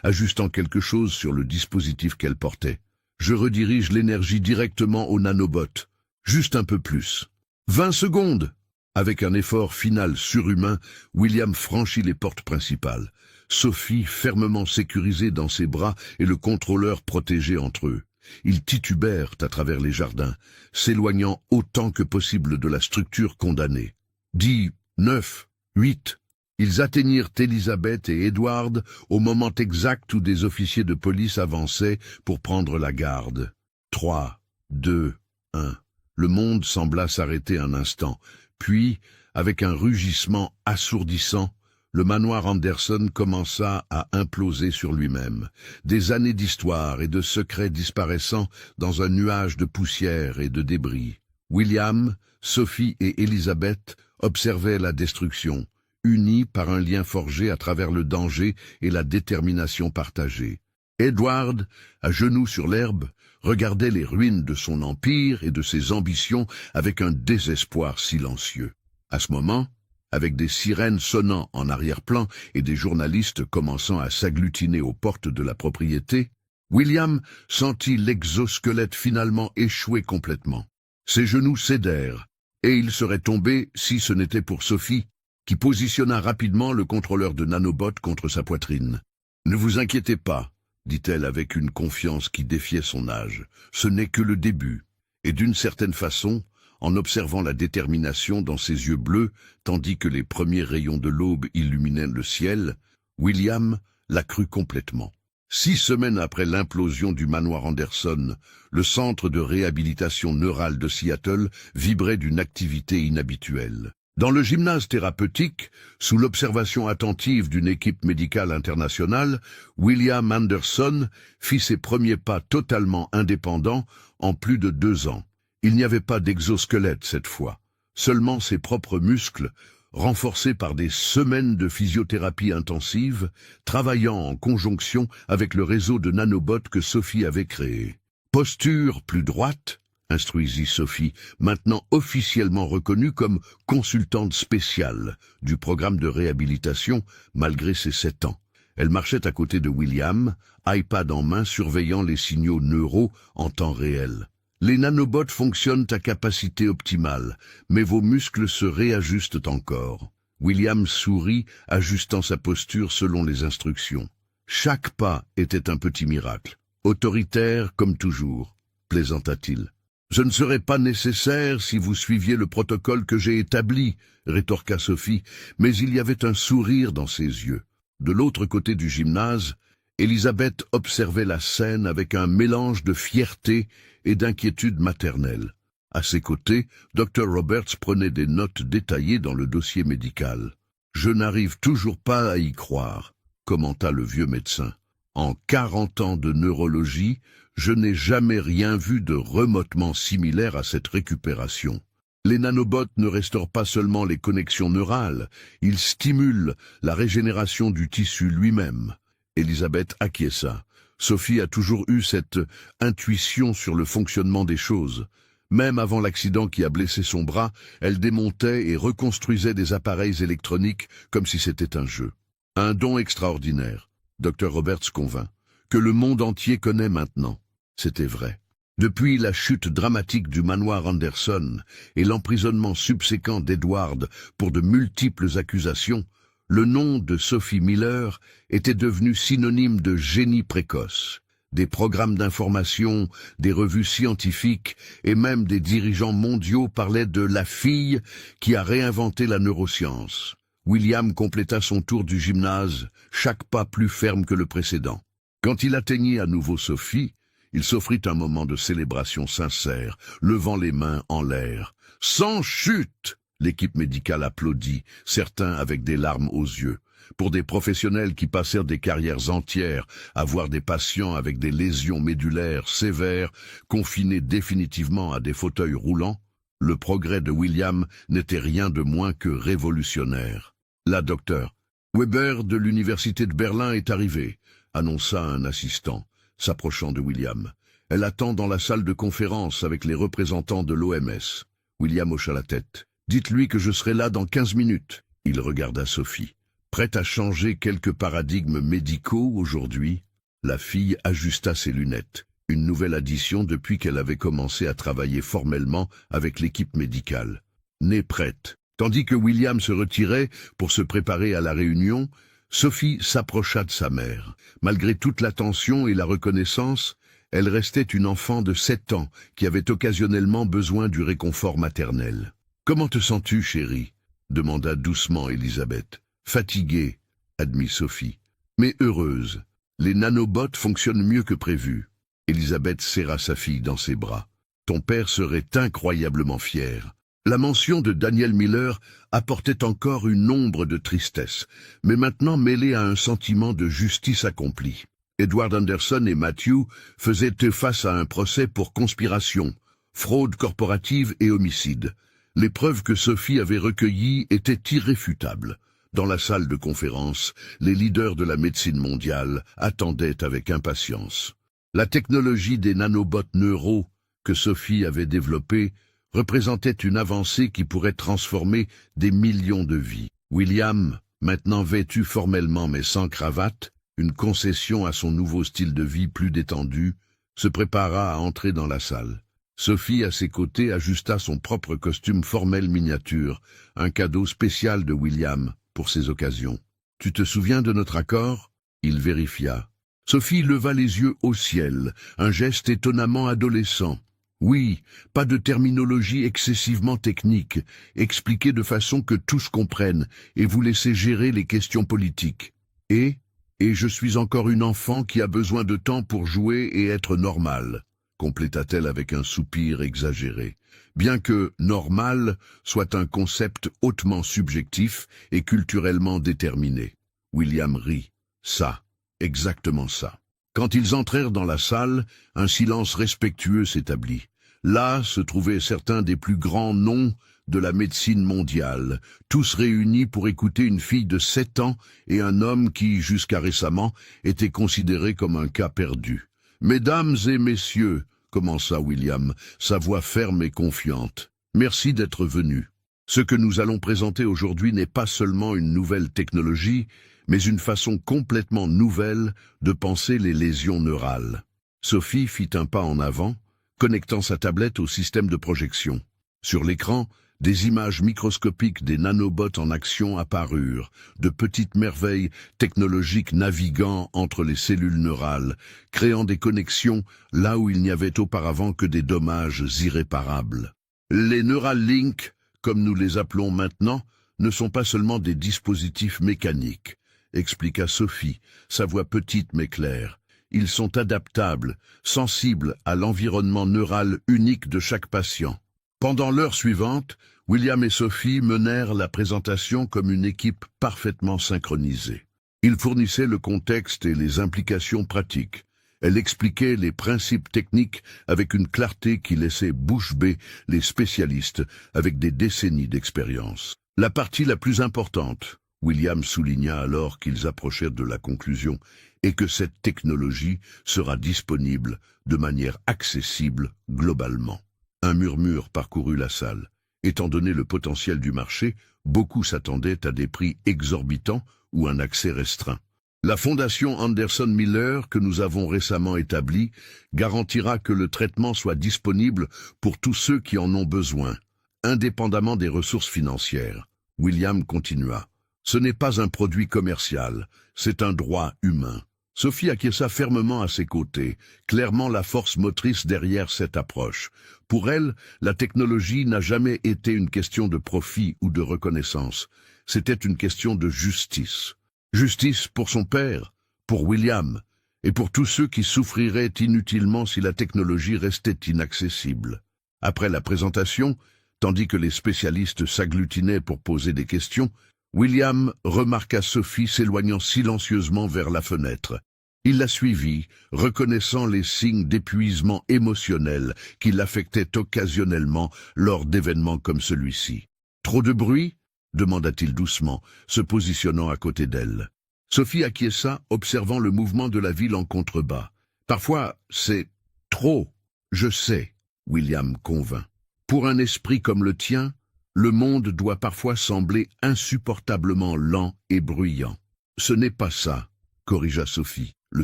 ajustant quelque chose sur le dispositif qu'elle portait. « Je redirige l'énergie directement au nanobot. Juste un peu plus. 20 secondes !» Avec un effort final surhumain, William franchit les portes principales. Sophie fermement sécurisée dans ses bras et le contrôleur protégé entre eux. Ils titubèrent à travers les jardins, s'éloignant autant que possible de la structure condamnée. 10, 9, 8. Ils atteignirent Elisabeth et Edward au moment exact où des officiers de police avançaient pour prendre la garde. 3, 2, 1. Le monde sembla s'arrêter un instant, puis, avec un rugissement assourdissant, le manoir Anderson commença à imploser sur lui-même, des années d'histoire et de secrets disparaissant dans un nuage de poussière et de débris. William, Sophie et Elisabeth observaient la destruction, unis par un lien forgé à travers le danger et la détermination partagée. Edward, à genoux sur l'herbe, regardait les ruines de son empire et de ses ambitions avec un désespoir silencieux. À ce moment, avec des sirènes sonnant en arrière-plan et des journalistes commençant à s'agglutiner aux portes de la propriété, William sentit l'exosquelette finalement échouer complètement. Ses genoux cédèrent, et il serait tombé si ce n'était pour Sophie, qui positionna rapidement le contrôleur de nanobot contre sa poitrine. « Ne vous inquiétez pas », dit-elle avec une confiance qui défiait son âge. « Ce n'est que le début. » Et d'une certaine façon, en observant la détermination dans ses yeux bleus, tandis que les premiers rayons de l'aube illuminaient le ciel, William la crut complètement. 6 semaines après l'implosion du manoir Anderson, le centre de réhabilitation neurale de Seattle vibrait d'une activité inhabituelle. Dans le gymnase thérapeutique, sous l'observation attentive d'une équipe médicale internationale, William Anderson fit ses premiers pas totalement indépendants en plus de 2 ans. Il n'y avait pas d'exosquelette cette fois, seulement ses propres muscles, renforcés par des semaines de physiothérapie intensive, travaillant en conjonction avec le réseau de nanobots que Sophie avait créé. « Posture plus droite », instruisit Sophie, maintenant officiellement reconnue comme consultante spéciale du programme de réhabilitation malgré ses 7 ans. Elle marchait à côté de William, iPad en main surveillant les signaux neuraux en temps réel. Les nanobots fonctionnent à capacité optimale, mais vos muscles se réajustent encore. William sourit, ajustant sa posture selon les instructions. Chaque pas était un petit miracle. Autoritaire comme toujours, plaisanta-t-il. Ce ne serait pas nécessaire si vous suiviez le protocole que j'ai établi, rétorqua Sophie, mais il y avait un sourire dans ses yeux. De l'autre côté du gymnase, Elisabeth observait la scène avec un mélange de fierté et d'inquiétude maternelle. À ses côtés, Dr. Roberts prenait des notes détaillées dans le dossier médical. « Je n'arrive toujours pas à y croire », commenta le vieux médecin. « En 40 ans de neurologie, je n'ai jamais rien vu de remottement similaire à cette récupération. Les nanobots ne restaurent pas seulement les connexions neurales, ils stimulent la régénération du tissu lui-même. » Elisabeth acquiesça. Sophie a toujours eu cette intuition sur le fonctionnement des choses. Même avant l'accident qui a blessé son bras, elle démontait et reconstruisait des appareils électroniques comme si c'était un jeu. Un don extraordinaire, Dr. Roberts convint, que le monde entier connaît maintenant. C'était vrai. Depuis la chute dramatique du manoir Anderson et l'emprisonnement subséquent d'Edward pour de multiples accusations, le nom de Sophie Miller était devenu synonyme de génie précoce. Des programmes d'information, des revues scientifiques et même des dirigeants mondiaux parlaient de la fille qui a réinventé la neuroscience. William compléta son tour du gymnase, chaque pas plus ferme que le précédent. Quand il atteignit à nouveau Sophie, il s'offrit un moment de célébration sincère, levant les mains en l'air. « Sans chute !» L'équipe médicale applaudit, certains avec des larmes aux yeux. Pour des professionnels qui passèrent des carrières entières à voir des patients avec des lésions médulaires sévères, confinés définitivement à des fauteuils roulants, le progrès de William n'était rien de moins que révolutionnaire. « La docteure Weber de l'université de Berlin est arrivée », annonça un assistant, s'approchant de William. « Elle attend dans la salle de conférence avec les représentants de l'OMS. » William hocha la tête. « Dites-lui que je serai là dans 15 minutes. » Il regarda Sophie. Prête à changer quelques paradigmes médicaux aujourd'hui, la fille ajusta ses lunettes, une nouvelle addition depuis qu'elle avait commencé à travailler formellement avec l'équipe médicale. Née prête. Tandis que William se retirait pour se préparer à la réunion, Sophie s'approcha de sa mère. Malgré toute l'attention et la reconnaissance, elle restait une enfant de 7 ans qui avait occasionnellement besoin du réconfort maternel. « Comment te sens-tu, chérie ?» demanda doucement Elisabeth. « Fatiguée, admit Sophie, mais heureuse. Les nanobots fonctionnent mieux que prévu. » Elisabeth serra sa fille dans ses bras. « Ton père serait incroyablement fier. » La mention de Daniel Miller apportait encore une ombre de tristesse, mais maintenant mêlée à un sentiment de justice accomplie. Edward Anderson et Matthew faisaient face à un procès pour conspiration, fraude corporative et homicide. Les preuves que Sophie avait recueillies étaient irréfutables. Dans la salle de conférence, les leaders de la médecine mondiale attendaient avec impatience. La technologie des nanobots neuraux que Sophie avait développée représentait une avancée qui pourrait transformer des millions de vies. William, maintenant vêtu formellement mais sans cravate, une concession à son nouveau style de vie plus détendu, se prépara à entrer dans la salle. Sophie, à ses côtés, ajusta son propre costume formel miniature, un cadeau spécial de William pour ces occasions. « Tu te souviens de notre accord ?» Il vérifia. Sophie leva les yeux au ciel, un geste étonnamment adolescent. « Oui, pas de terminologie excessivement technique, expliquée de façon que tous comprennent et vous laissez gérer les questions politiques. Et je suis encore une enfant qui a besoin de temps pour jouer et être normale. » compléta-t-elle avec un soupir exagéré, bien que « normal » soit un concept hautement subjectif et culturellement déterminé. William rit. Ça, exactement ça. Quand ils entrèrent dans la salle, un silence respectueux s'établit. Là se trouvaient certains des plus grands noms de la médecine mondiale, tous réunis pour écouter une fille de 7 ans et un homme qui, jusqu'à récemment, était considéré comme un cas perdu. « Mesdames et messieurs, » commença William, sa voix ferme et confiante, « merci d'être venus. Ce que nous allons présenter aujourd'hui n'est pas seulement une nouvelle technologie, mais une façon complètement nouvelle de penser les lésions neurales. » Sophie fit un pas en avant, connectant sa tablette au système de projection. Sur l'écran, Des images microscopiques des nanobots en action apparurent, de petites merveilles technologiques naviguant entre les cellules neurales, créant des connexions là où il n'y avait auparavant que des dommages irréparables. Les Neuralink, comme nous les appelons maintenant, ne sont pas seulement des dispositifs mécaniques, expliqua Sophie, sa voix petite mais claire. Ils sont adaptables, sensibles à l'environnement neural unique de chaque patient. Pendant l'heure suivante, William et Sophie menèrent la présentation comme une équipe parfaitement synchronisée. Ils fournissaient le contexte et les implications pratiques. Elle expliquait les principes techniques avec une clarté qui laissait bouche bée les spécialistes avec des décennies d'expérience. La partie la plus importante, William souligna alors qu'ils approchèrent de la conclusion, est que cette technologie sera disponible de manière accessible globalement. Un murmure parcourut la salle. Étant donné le potentiel du marché, beaucoup s'attendaient à des prix exorbitants ou un accès restreint. La fondation Anderson Miller, que nous avons récemment établie, garantira que le traitement soit disponible pour tous ceux qui en ont besoin, indépendamment des ressources financières. William continua. Ce n'est pas un produit commercial, c'est un droit humain. Sophie acquiesça fermement à ses côtés, clairement la force motrice derrière cette approche. Pour elle, la technologie n'a jamais été une question de profit ou de reconnaissance. C'était une question de justice. Justice pour son père, pour William, et pour tous ceux qui souffriraient inutilement si la technologie restait inaccessible. Après la présentation, tandis que les spécialistes s'agglutinaient pour poser des questions, William remarqua Sophie s'éloignant silencieusement vers la fenêtre. Il la suivit, reconnaissant les signes d'épuisement émotionnel qui l'affectaient occasionnellement lors d'événements comme celui-ci. « Trop de bruit ?» demanda-t-il doucement, se positionnant à côté d'elle. Sophie acquiesça, observant le mouvement de la ville en contrebas. « Parfois, c'est trop, je sais, » William convint. « Pour un esprit comme le tien, le monde doit parfois sembler insupportablement lent et bruyant. »« Ce n'est pas ça, » corrigea Sophie, le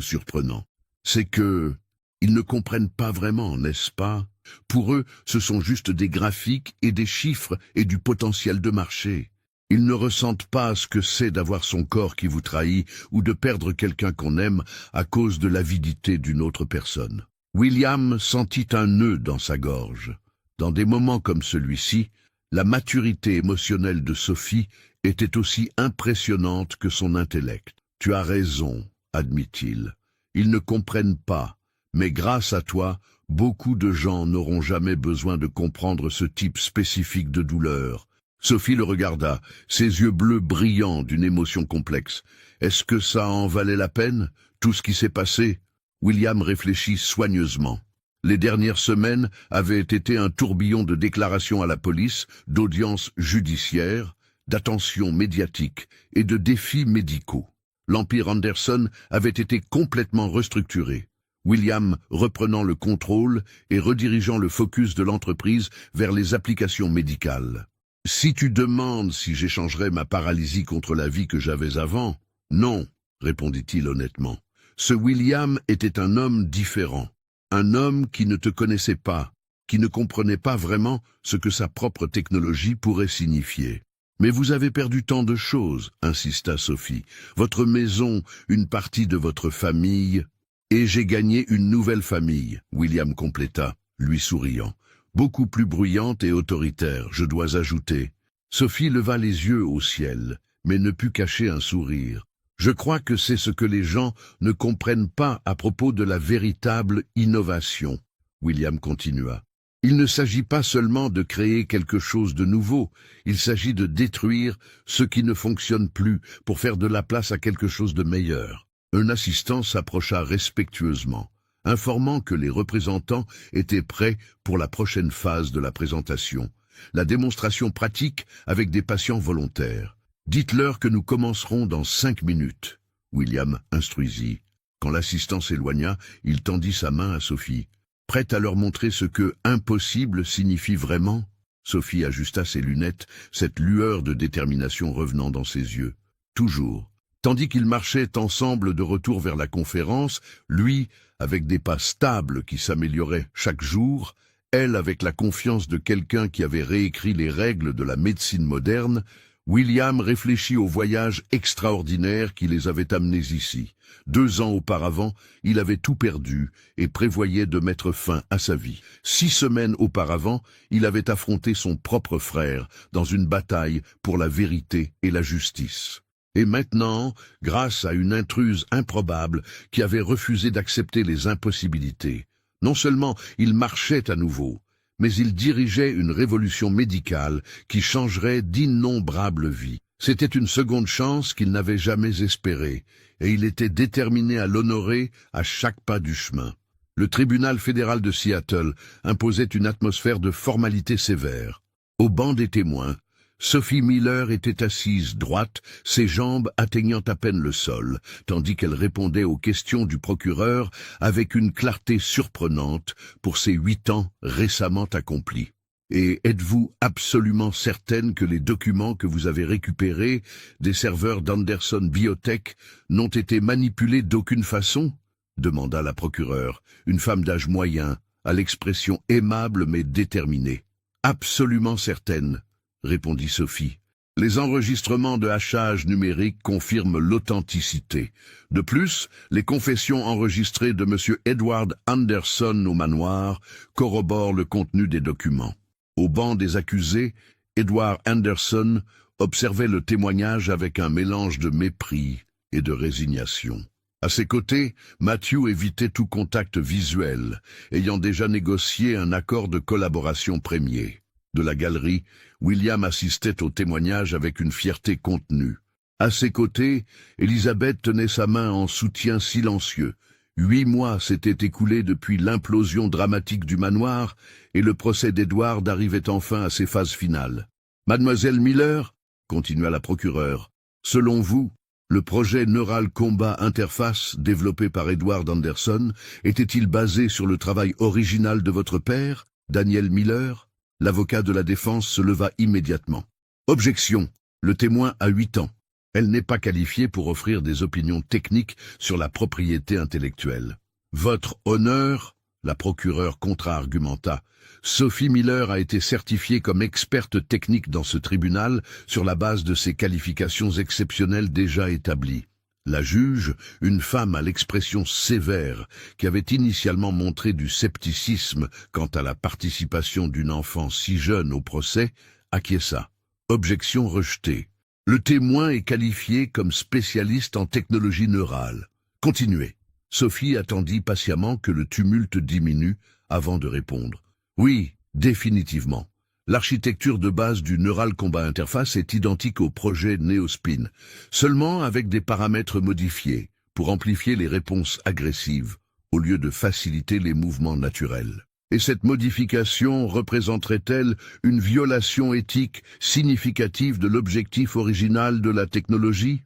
surprenant. « C'est que... ils ne comprennent pas vraiment, n'est-ce pas? Pour eux, ce sont juste des graphiques et des chiffres et du potentiel de marché. Ils ne ressentent pas ce que c'est d'avoir son corps qui vous trahit ou de perdre quelqu'un qu'on aime à cause de l'avidité d'une autre personne. » William sentit un nœud dans sa gorge. Dans des moments comme celui-ci, la maturité émotionnelle de Sophie était aussi impressionnante que son intellect. « Tu as raison, » admit-il. « Ils ne comprennent pas, mais grâce à toi, beaucoup de gens n'auront jamais besoin de comprendre ce type spécifique de douleur. » Sophie le regarda, ses yeux bleus brillants d'une émotion complexe. « Est-ce que ça en valait la peine, tout ce qui s'est passé ?» William réfléchit soigneusement. Les dernières semaines avaient été un tourbillon de déclarations à la police, d'audiences judiciaires, d'attention médiatique et de défis médicaux. L'Empire Anderson avait été complètement restructuré. William reprenant le contrôle et redirigeant le focus de l'entreprise vers les applications médicales. « Si tu demandes si j'échangerais ma paralysie contre la vie que j'avais avant, non, » répondit-il honnêtement. Ce William était un homme différent, un homme qui ne te connaissait pas, qui ne comprenait pas vraiment ce que sa propre technologie pourrait signifier. « Mais vous avez perdu tant de choses, » insista Sophie. « Votre maison, une partie de votre famille... » « Et j'ai gagné une nouvelle famille, » William compléta, lui souriant. « Beaucoup plus bruyante et autoritaire, je dois ajouter. » Sophie leva les yeux au ciel, mais ne put cacher un sourire. « Je crois que c'est ce que les gens ne comprennent pas à propos de la véritable innovation. » William continua. « Il ne s'agit pas seulement de créer quelque chose de nouveau, il s'agit de détruire ce qui ne fonctionne plus pour faire de la place à quelque chose de meilleur. » Un assistant s'approcha respectueusement, informant que les représentants étaient prêts pour la prochaine phase de la présentation, la démonstration pratique avec des patients volontaires. « Dites-leur que nous commencerons dans 5 minutes. » William instruisit. Quand l'assistant s'éloigna, il tendit sa main à Sophie. « Prête à leur montrer ce que « impossible » signifie vraiment ?» Sophie ajusta ses lunettes, cette lueur de détermination revenant dans ses yeux. « Toujours. » Tandis qu'ils marchaient ensemble de retour vers la conférence, lui, avec des pas stables qui s'amélioraient chaque jour, Elle, avec la confiance de quelqu'un qui avait réécrit les règles de la médecine moderne, William réfléchit au voyage extraordinaire qui les avait amenés ici. 2 ans auparavant, il avait tout perdu et prévoyait de mettre fin à sa vie. 6 semaines auparavant, il avait affronté son propre frère dans une bataille pour la vérité et la justice. Et maintenant, grâce à une intruse improbable qui avait refusé d'accepter les impossibilités, non seulement il marchait à nouveau, mais il dirigeait une révolution médicale qui changerait d'innombrables vies. C'était une seconde chance qu'il n'avait jamais espérée, et il était déterminé à l'honorer à chaque pas du chemin. Le tribunal fédéral de Seattle imposait une atmosphère de formalité sévère. Au banc des témoins, Sophie Miller était assise droite, ses jambes atteignant à peine le sol, tandis qu'elle répondait aux questions du procureur avec une clarté surprenante pour ses 8 ans récemment accomplis. Et êtes-vous absolument certaine que les documents que vous avez récupérés des serveurs d'Anderson Biotech n'ont été manipulés d'aucune façon ? Demanda la procureure, une femme d'âge moyen, à l'expression aimable mais déterminée. Absolument certaine, répondit Sophie. Les enregistrements de hachage numérique confirment l'authenticité. De plus, les confessions enregistrées de M. Edward Anderson au manoir corroborent le contenu des documents. Au banc des accusés, Edward Anderson observait le témoignage avec un mélange de mépris et de résignation. À ses côtés, Matthew évitait tout contact visuel, ayant déjà négocié un accord de collaboration premier. De la galerie, William assistait au témoignage avec une fierté contenue. À ses côtés, Elizabeth tenait sa main en soutien silencieux. 8 mois s'étaient écoulés depuis l'implosion dramatique du manoir et le procès d'Edward arrivait enfin à ses phases finales. « Mademoiselle Miller, » continua la procureure, « selon vous, le projet Neural Combat Interface développé par Edward Anderson était-il basé sur le travail original de votre père, Daniel Miller ?» L'avocat de la défense se leva immédiatement. « Objection. Le témoin a 8 ans. Elle n'est pas qualifiée pour offrir des opinions techniques sur la propriété intellectuelle. »« Votre honneur ?» La procureure contre-argumenta. « Sophie Miller a été certifiée comme experte technique dans ce tribunal sur la base de ses qualifications exceptionnelles déjà établies. » La juge, une femme à l'expression sévère, qui avait initialement montré du scepticisme quant à la participation d'une enfant si jeune au procès, acquiesça. Objection rejetée. Le témoin est qualifié comme spécialiste en technologie neurale. Continuez. Sophie attendit patiemment que le tumulte diminue avant de répondre. Oui, définitivement. L'architecture de base du Neural Combat Interface est identique au projet Neospin, seulement avec des paramètres modifiés pour amplifier les réponses agressives, au lieu de faciliter les mouvements naturels. Et cette modification représenterait-elle une violation éthique significative de l'objectif original de la technologie ?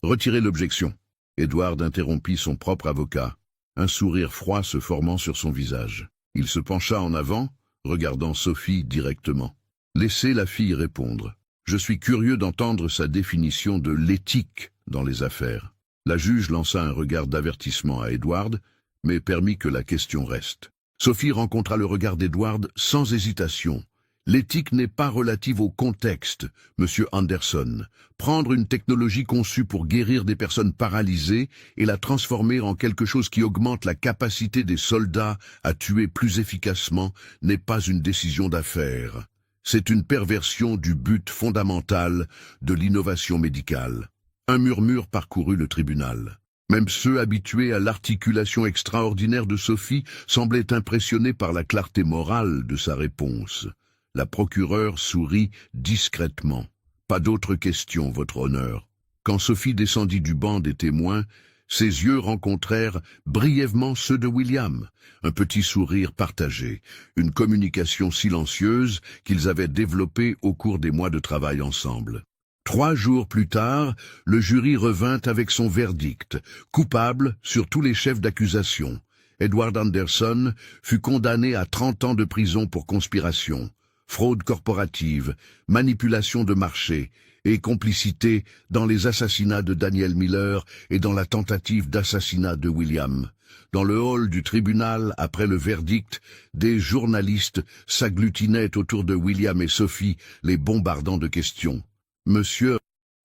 Retirez l'objection. Edward interrompit son propre avocat, un sourire froid se formant sur son visage. Il se pencha en avant, regardant Sophie directement. Laissez la fille répondre. Je suis curieux d'entendre sa définition de l'éthique dans les affaires. La juge lança un regard d'avertissement à Edward, mais permit que la question reste. Sophie rencontra le regard d'Edward sans hésitation. L'éthique n'est pas relative au contexte, Monsieur Anderson. Prendre une technologie conçue pour guérir des personnes paralysées et la transformer en quelque chose qui augmente la capacité des soldats à tuer plus efficacement n'est pas une décision d'affaires. C'est une perversion du but fondamental de l'innovation médicale. Un murmure parcourut le tribunal. Même ceux habitués à l'articulation extraordinaire de Sophie semblaient impressionnés par la clarté morale de sa réponse. La procureure sourit discrètement. « Pas d'autres questions, votre honneur. » Quand Sophie descendit du banc des témoins, ses yeux rencontrèrent brièvement ceux de William. Un petit sourire partagé, une communication silencieuse qu'ils avaient développée au cours des mois de travail ensemble. 3 jours plus tard, le jury revint avec son verdict, coupable sur tous les chefs d'accusation. Edward Anderson fut condamné à 30 ans de prison pour conspiration, fraude corporative, manipulation de marché et complicité dans les assassinats de Daniel Miller et dans la tentative d'assassinat de William. Dans le hall du tribunal, après le verdict, des journalistes s'agglutinaient autour de William et Sophie, les bombardant de questions. « Monsieur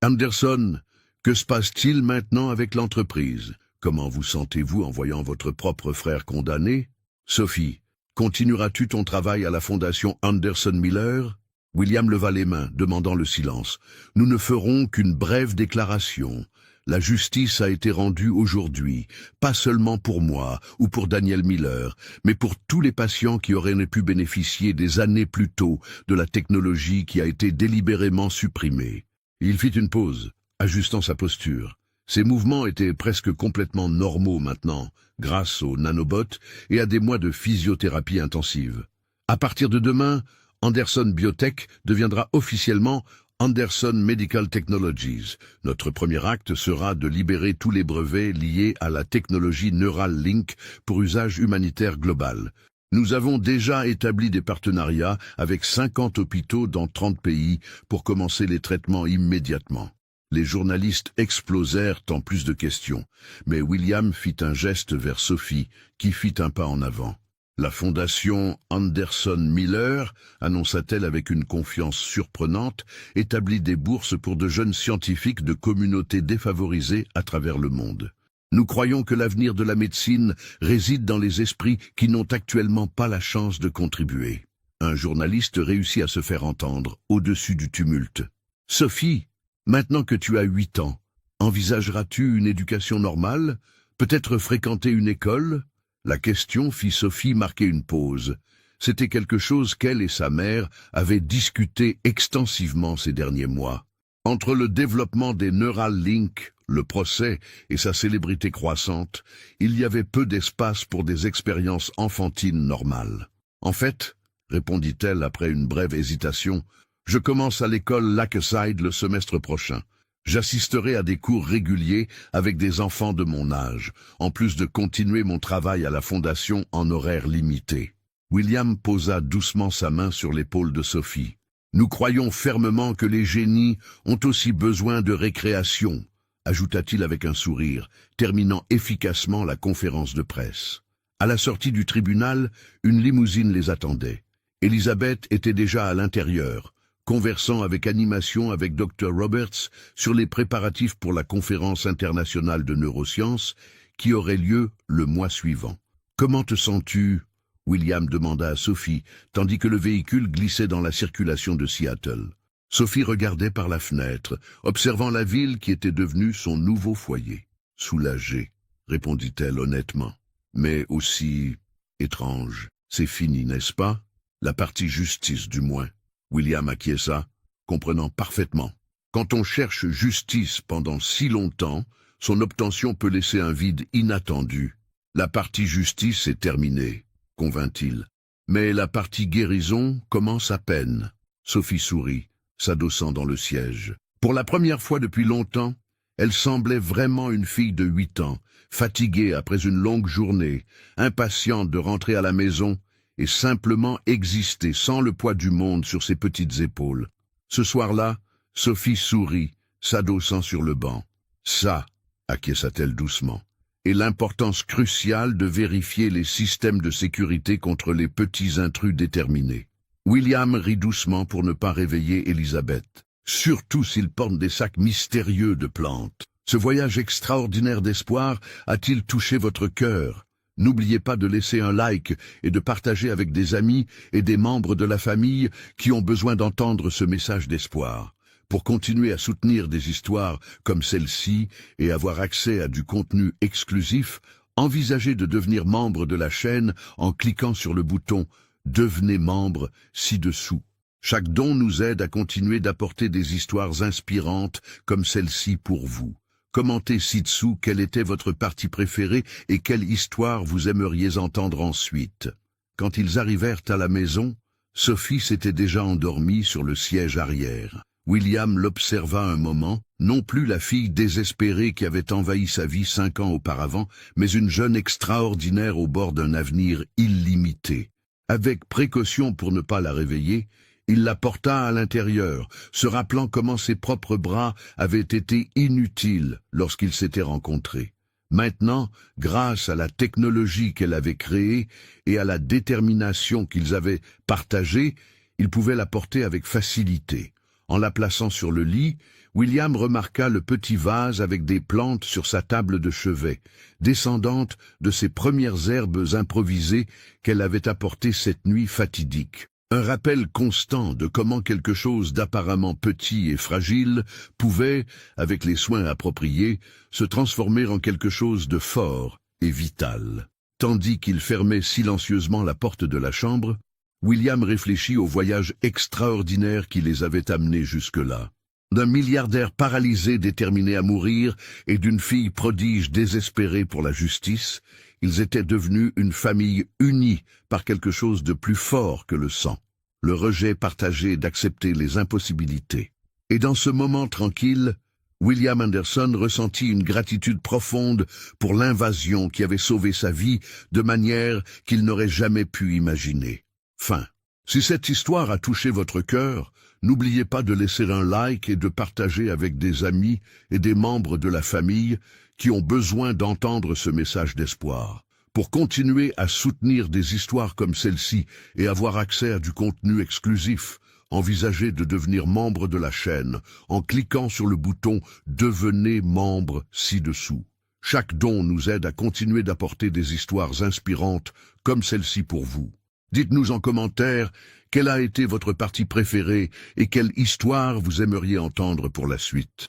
Anderson, que se passe-t-il maintenant avec l'entreprise? Comment vous sentez-vous en voyant votre propre frère condamné? Sophie, continueras-tu ton travail à la fondation Anderson Miller ?» William leva les mains, demandant le silence. « Nous ne ferons qu'une brève déclaration. La justice a été rendue aujourd'hui, pas seulement pour moi ou pour Daniel Miller, mais pour tous les patients qui auraient pu bénéficier des années plus tôt de la technologie qui a été délibérément supprimée. » Il fit une pause, ajustant sa posture. Ses mouvements étaient presque complètement normaux maintenant, grâce aux nanobots et à des mois de physiothérapie intensive. À partir de demain, Anderson Biotech deviendra officiellement Anderson Medical Technologies. Notre premier acte sera de libérer tous les brevets liés à la technologie Neuralink pour usage humanitaire global. Nous avons déjà établi des partenariats avec 50 hôpitaux dans 30 pays pour commencer les traitements immédiatement. Les journalistes explosèrent en plus de questions, mais William fit un geste vers Sophie, qui fit un pas en avant. La fondation Anderson Miller, annonça-t-elle avec une confiance surprenante, établit des bourses pour de jeunes scientifiques de communautés défavorisées à travers le monde. Nous croyons que l'avenir de la médecine réside dans les esprits qui n'ont actuellement pas la chance de contribuer. Un journaliste réussit à se faire entendre au-dessus du tumulte. « Sophie, maintenant que tu as 8 ans, envisageras-tu une éducation normale? Peut-être fréquenter une école ?» La question fit Sophie marquer une pause. C'était quelque chose qu'elle et sa mère avaient discuté extensivement ces derniers mois. Entre le développement des Neuralink, le procès et sa célébrité croissante, il y avait peu d'espace pour des expériences enfantines normales. « En fait, » répondit-elle après une brève hésitation, « je commence à l'école Lakeside le semestre prochain. J'assisterai à des cours réguliers avec des enfants de mon âge, en plus de continuer mon travail à la fondation en horaire limité. » William posa doucement sa main sur l'épaule de Sophie. « Nous croyons fermement que les génies ont aussi besoin de récréation, » ajouta-t-il avec un sourire, terminant efficacement la conférence de presse. À la sortie du tribunal, une limousine les attendait. Elisabeth était déjà à l'intérieur, conversant avec animation avec Dr. Roberts sur les préparatifs pour la conférence internationale de neurosciences qui aurait lieu le mois suivant. « Comment te sens-tu » William demanda à Sophie, tandis que le véhicule glissait dans la circulation de Seattle. Sophie regardait par la fenêtre, observant la ville qui était devenue son nouveau foyer. « Soulagée », répondit-elle honnêtement, « mais aussi étrange. C'est fini, n'est-ce pas? La partie justice, du moins. » William acquiesça, comprenant parfaitement. Quand on cherche justice pendant si longtemps, son obtention peut laisser un vide inattendu. La partie justice est terminée, convint-il. Mais la partie guérison commence à peine. Sophie sourit, s'adossant dans le siège. Pour la première fois depuis longtemps, elle semblait vraiment une fille de 8 ans, fatiguée après une longue journée, impatiente de rentrer à la maison et simplement exister sans le poids du monde sur ses petites épaules. Ce soir-là, Sophie sourit, s'adossant sur le banc. « Ça », acquiesça-t-elle doucement, « est l'importance cruciale de vérifier les systèmes de sécurité contre les petits intrus déterminés. » William rit doucement pour ne pas réveiller Elisabeth, surtout s'il porte des sacs mystérieux de plantes. Ce voyage extraordinaire d'espoir a-t-il touché votre cœur? N'oubliez pas de laisser un like et de partager avec des amis et des membres de la famille qui ont besoin d'entendre ce message d'espoir. Pour continuer à soutenir des histoires comme celle-ci et avoir accès à du contenu exclusif, envisagez de devenir membre de la chaîne en cliquant sur le bouton « Devenez membre » ci-dessous. Chaque don nous aide à continuer d'apporter des histoires inspirantes comme celle-ci pour vous. Commentez ci-dessous quelle était votre partie préférée et quelle histoire vous aimeriez entendre ensuite. Quand ils arrivèrent à la maison, Sophie s'était déjà endormie sur le siège arrière. William l'observa un moment, non plus la fille désespérée qui avait envahi sa vie 5 ans auparavant, mais une jeune extraordinaire au bord d'un avenir illimité. Avec précaution pour ne pas la réveiller, il la porta à l'intérieur, se rappelant comment ses propres bras avaient été inutiles lorsqu'ils s'étaient rencontrés. Maintenant, grâce à la technologie qu'elle avait créée et à la détermination qu'ils avaient partagée, ils pouvaient la porter avec facilité. En la plaçant sur le lit, William remarqua le petit vase avec des plantes sur sa table de chevet, descendantes de ces premières herbes improvisées qu'elle avait apportées cette nuit fatidique. Un rappel constant de comment quelque chose d'apparemment petit et fragile pouvait, avec les soins appropriés, se transformer en quelque chose de fort et vital. Tandis qu'il fermait silencieusement la porte de la chambre, William réfléchit au voyage extraordinaire qui les avait amenés jusque-là. D'un milliardaire paralysé déterminé à mourir et d'une fille prodige désespérée pour la justice, ils étaient devenus une famille unie par quelque chose de plus fort que le sang, le rejet partagé d'accepter les impossibilités. Et dans ce moment tranquille, William Anderson ressentit une gratitude profonde pour l'invasion qui avait sauvé sa vie de manière qu'il n'aurait jamais pu imaginer. Fin. Si cette histoire a touché votre cœur, n'oubliez pas de laisser un like et de partager avec des amis et des membres de la famille qui ont besoin d'entendre ce message d'espoir. Pour continuer à soutenir des histoires comme celle-ci et avoir accès à du contenu exclusif, envisagez de devenir membre de la chaîne en cliquant sur le bouton « Devenez membre » ci-dessous. Chaque don nous aide à continuer d'apporter des histoires inspirantes comme celle-ci pour vous. Dites-nous en commentaire quelle a été votre partie préférée et quelle histoire vous aimeriez entendre pour la suite.